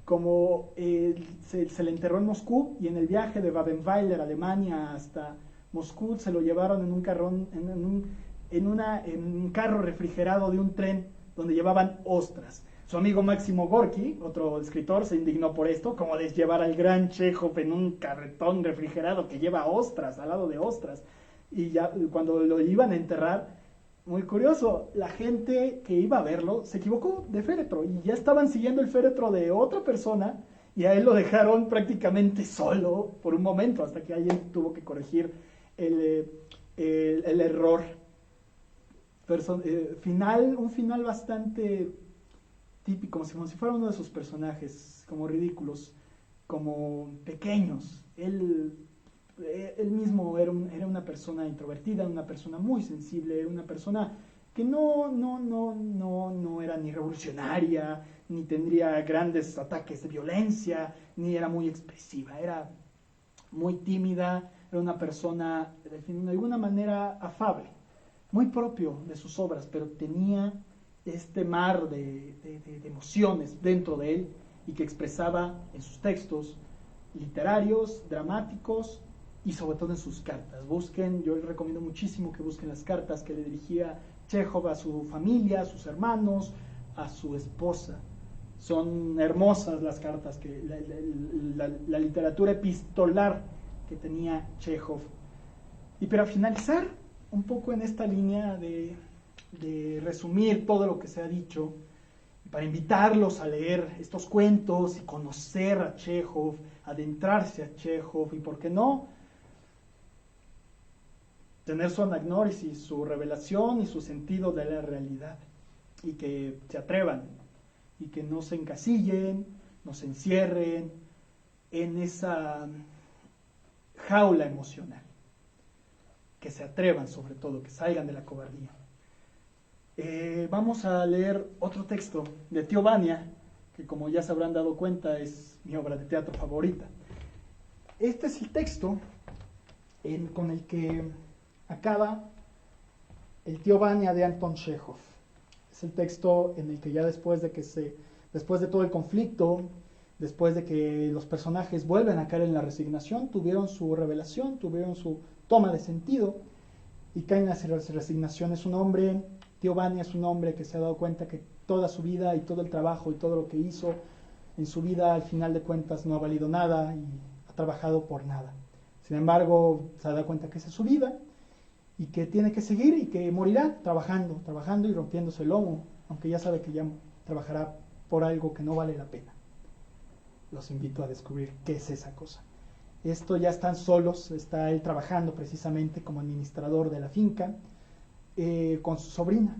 Como se le enterró en Moscú, y en el viaje de Badenweiler, Alemania, hasta Moscú, se lo llevaron en un carrón, en un carro refrigerado de un tren donde llevaban ostras. Su amigo Máximo Gorki, otro escritor, se indignó por esto, como de llevar al gran Chekhov en un carretón refrigerado que lleva ostras, al lado de ostras. Y ya cuando lo iban a enterrar, muy curioso, la gente que iba a verlo se equivocó de féretro, y ya estaban siguiendo el féretro de otra persona, y a él lo dejaron prácticamente solo por un momento, hasta que alguien tuvo que corregir el error. Un final bastante típico, como si fuera uno de sus personajes, como ridículos, como pequeños. Él mismo era una persona introvertida, una persona muy sensible, era una persona que no era ni revolucionaria, ni tendría grandes ataques de violencia, ni era muy expresiva, era muy tímida, era una persona de alguna manera afable, muy propio de sus obras, pero tenía este mar de emociones dentro de él, y que expresaba en sus textos literarios, dramáticos, y sobre todo en sus cartas. Yo les recomiendo muchísimo que busquen las cartas que le dirigía Chekhov a su familia, a sus hermanos, a su esposa. Son hermosas las cartas, la literatura epistolar que tenía Chekhov. Y para finalizar un poco en esta línea de resumir todo lo que se ha dicho, para invitarlos a leer estos cuentos y conocer a Chekhov, adentrarse a Chekhov, y por qué no tener su anagnórisis, su revelación y su sentido de la realidad, y que se atrevan, y que no se encasillen, no se encierren en esa jaula emocional, que se atrevan, sobre todo, que salgan de la cobardía. Vamos a leer otro texto de Tío Vania, que, como ya se habrán dado cuenta, es mi obra de teatro favorita. Este es el texto con el que acaba el Tío Vania de Anton Chekhov. Es el texto en el que ya después de todo el conflicto, después de que los personajes vuelven a caer en la resignación, tuvieron su revelación, tuvieron su toma de sentido y caen en la resignación. Es un hombre, Tío Vania es un hombre que se ha dado cuenta que toda su vida y todo el trabajo y todo lo que hizo en su vida al final de cuentas no ha valido nada y ha trabajado por nada. Sin embargo, se ha dado cuenta que esa es su vida y que tiene que seguir y que morirá trabajando y rompiéndose el lomo, aunque ya sabe que ya trabajará por algo que no vale la pena. Los invito a descubrir qué es esa cosa. Esto ya están solos, está él trabajando precisamente como administrador de la finca con su sobrina,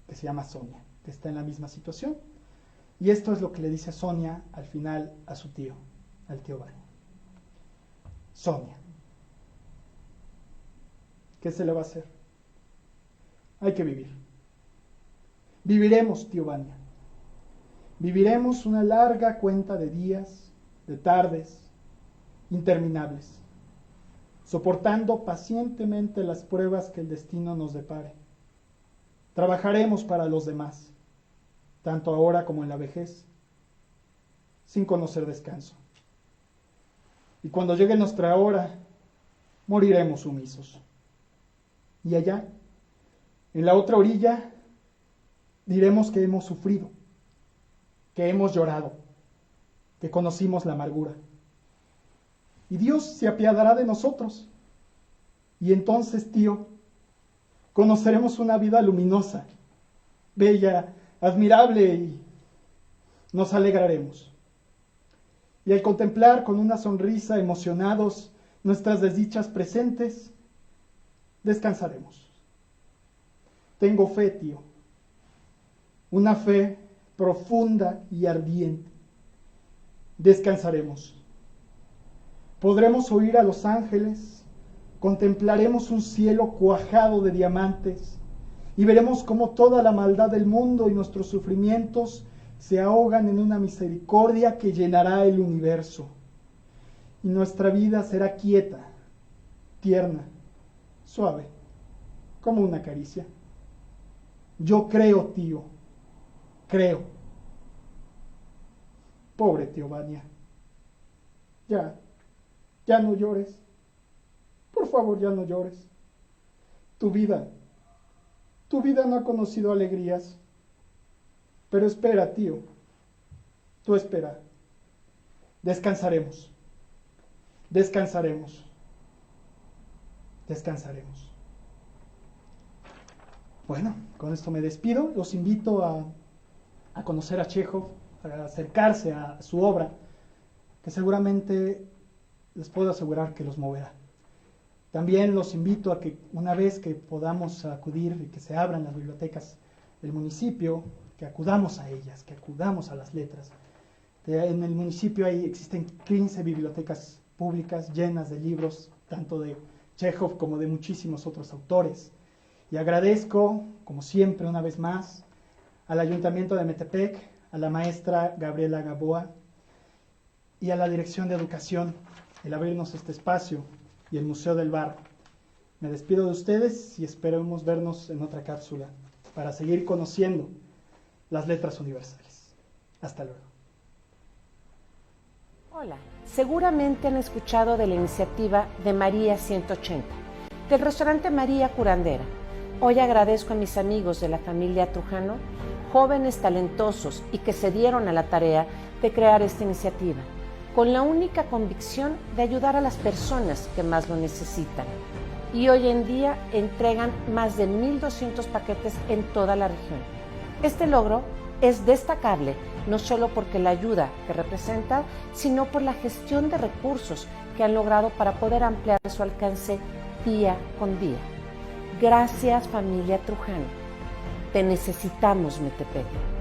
que se llama Sonia, que está en la misma situación. Y esto es lo que le dice Sonia al final a su tío, al tío Vania. Sonia, ¿qué se le va a hacer? Hay que vivir. Viviremos, tío Vania. Viviremos una larga cuenta de días, de tardes, interminables, soportando pacientemente las pruebas que el destino nos depare. Trabajaremos para los demás, tanto ahora como en la vejez, sin conocer descanso. Y cuando llegue nuestra hora, moriremos sumisos. Y allá, en la otra orilla, diremos que hemos sufrido, que hemos llorado, que conocimos la amargura. Y Dios se apiadará de nosotros. Y entonces, tío, conoceremos una vida luminosa, bella, admirable y nos alegraremos. Y al contemplar con una sonrisa emocionados nuestras desdichas presentes, descansaremos. Tengo fe, tío, una fe profunda y ardiente. Descansaremos. Podremos oír a los ángeles, contemplaremos un cielo cuajado de diamantes y veremos cómo toda la maldad del mundo y nuestros sufrimientos se ahogan en una misericordia que llenará el universo. Y nuestra vida será quieta, tierna, suave, como una caricia. Yo creo, tío, creo. Pobre tío Vania. Ya no llores. Por favor, ya no llores. Tu vida no ha conocido alegrías. Pero espera, tío. Tú espera. Descansaremos. Descansaremos. Descansaremos. Bueno, con esto me despido. Los invito a conocer a Chekhov, a acercarse a su obra, que seguramente les puedo asegurar que los moverá. También los invito a que una vez que podamos acudir y que se abran las bibliotecas del municipio, que acudamos a ellas, que acudamos a las letras. En el municipio existen 15 bibliotecas públicas llenas de libros, tanto de Chekhov como de muchísimos otros autores. Y agradezco, como siempre, una vez más, al Ayuntamiento de Metepec, a la maestra Gabriela Gaboa y a la Dirección de Educación, el abrirnos este espacio y el Museo del Bar. Me despido de ustedes y esperemos vernos en otra cápsula para seguir conociendo las letras universales. Hasta luego. Hola, seguramente han escuchado de la iniciativa de María 180, del restaurante María Curandera. Hoy agradezco a mis amigos de la familia Trujano, jóvenes talentosos y que se dieron a la tarea de crear esta iniciativa, con la única convicción de ayudar a las personas que más lo necesitan. Y hoy en día entregan más de 1,200 paquetes en toda la región. Este logro es destacable no solo porque la ayuda que representa, sino por la gestión de recursos que han logrado para poder ampliar su alcance día con día. Gracias, familia Trujano. Te necesitamos, Metepec.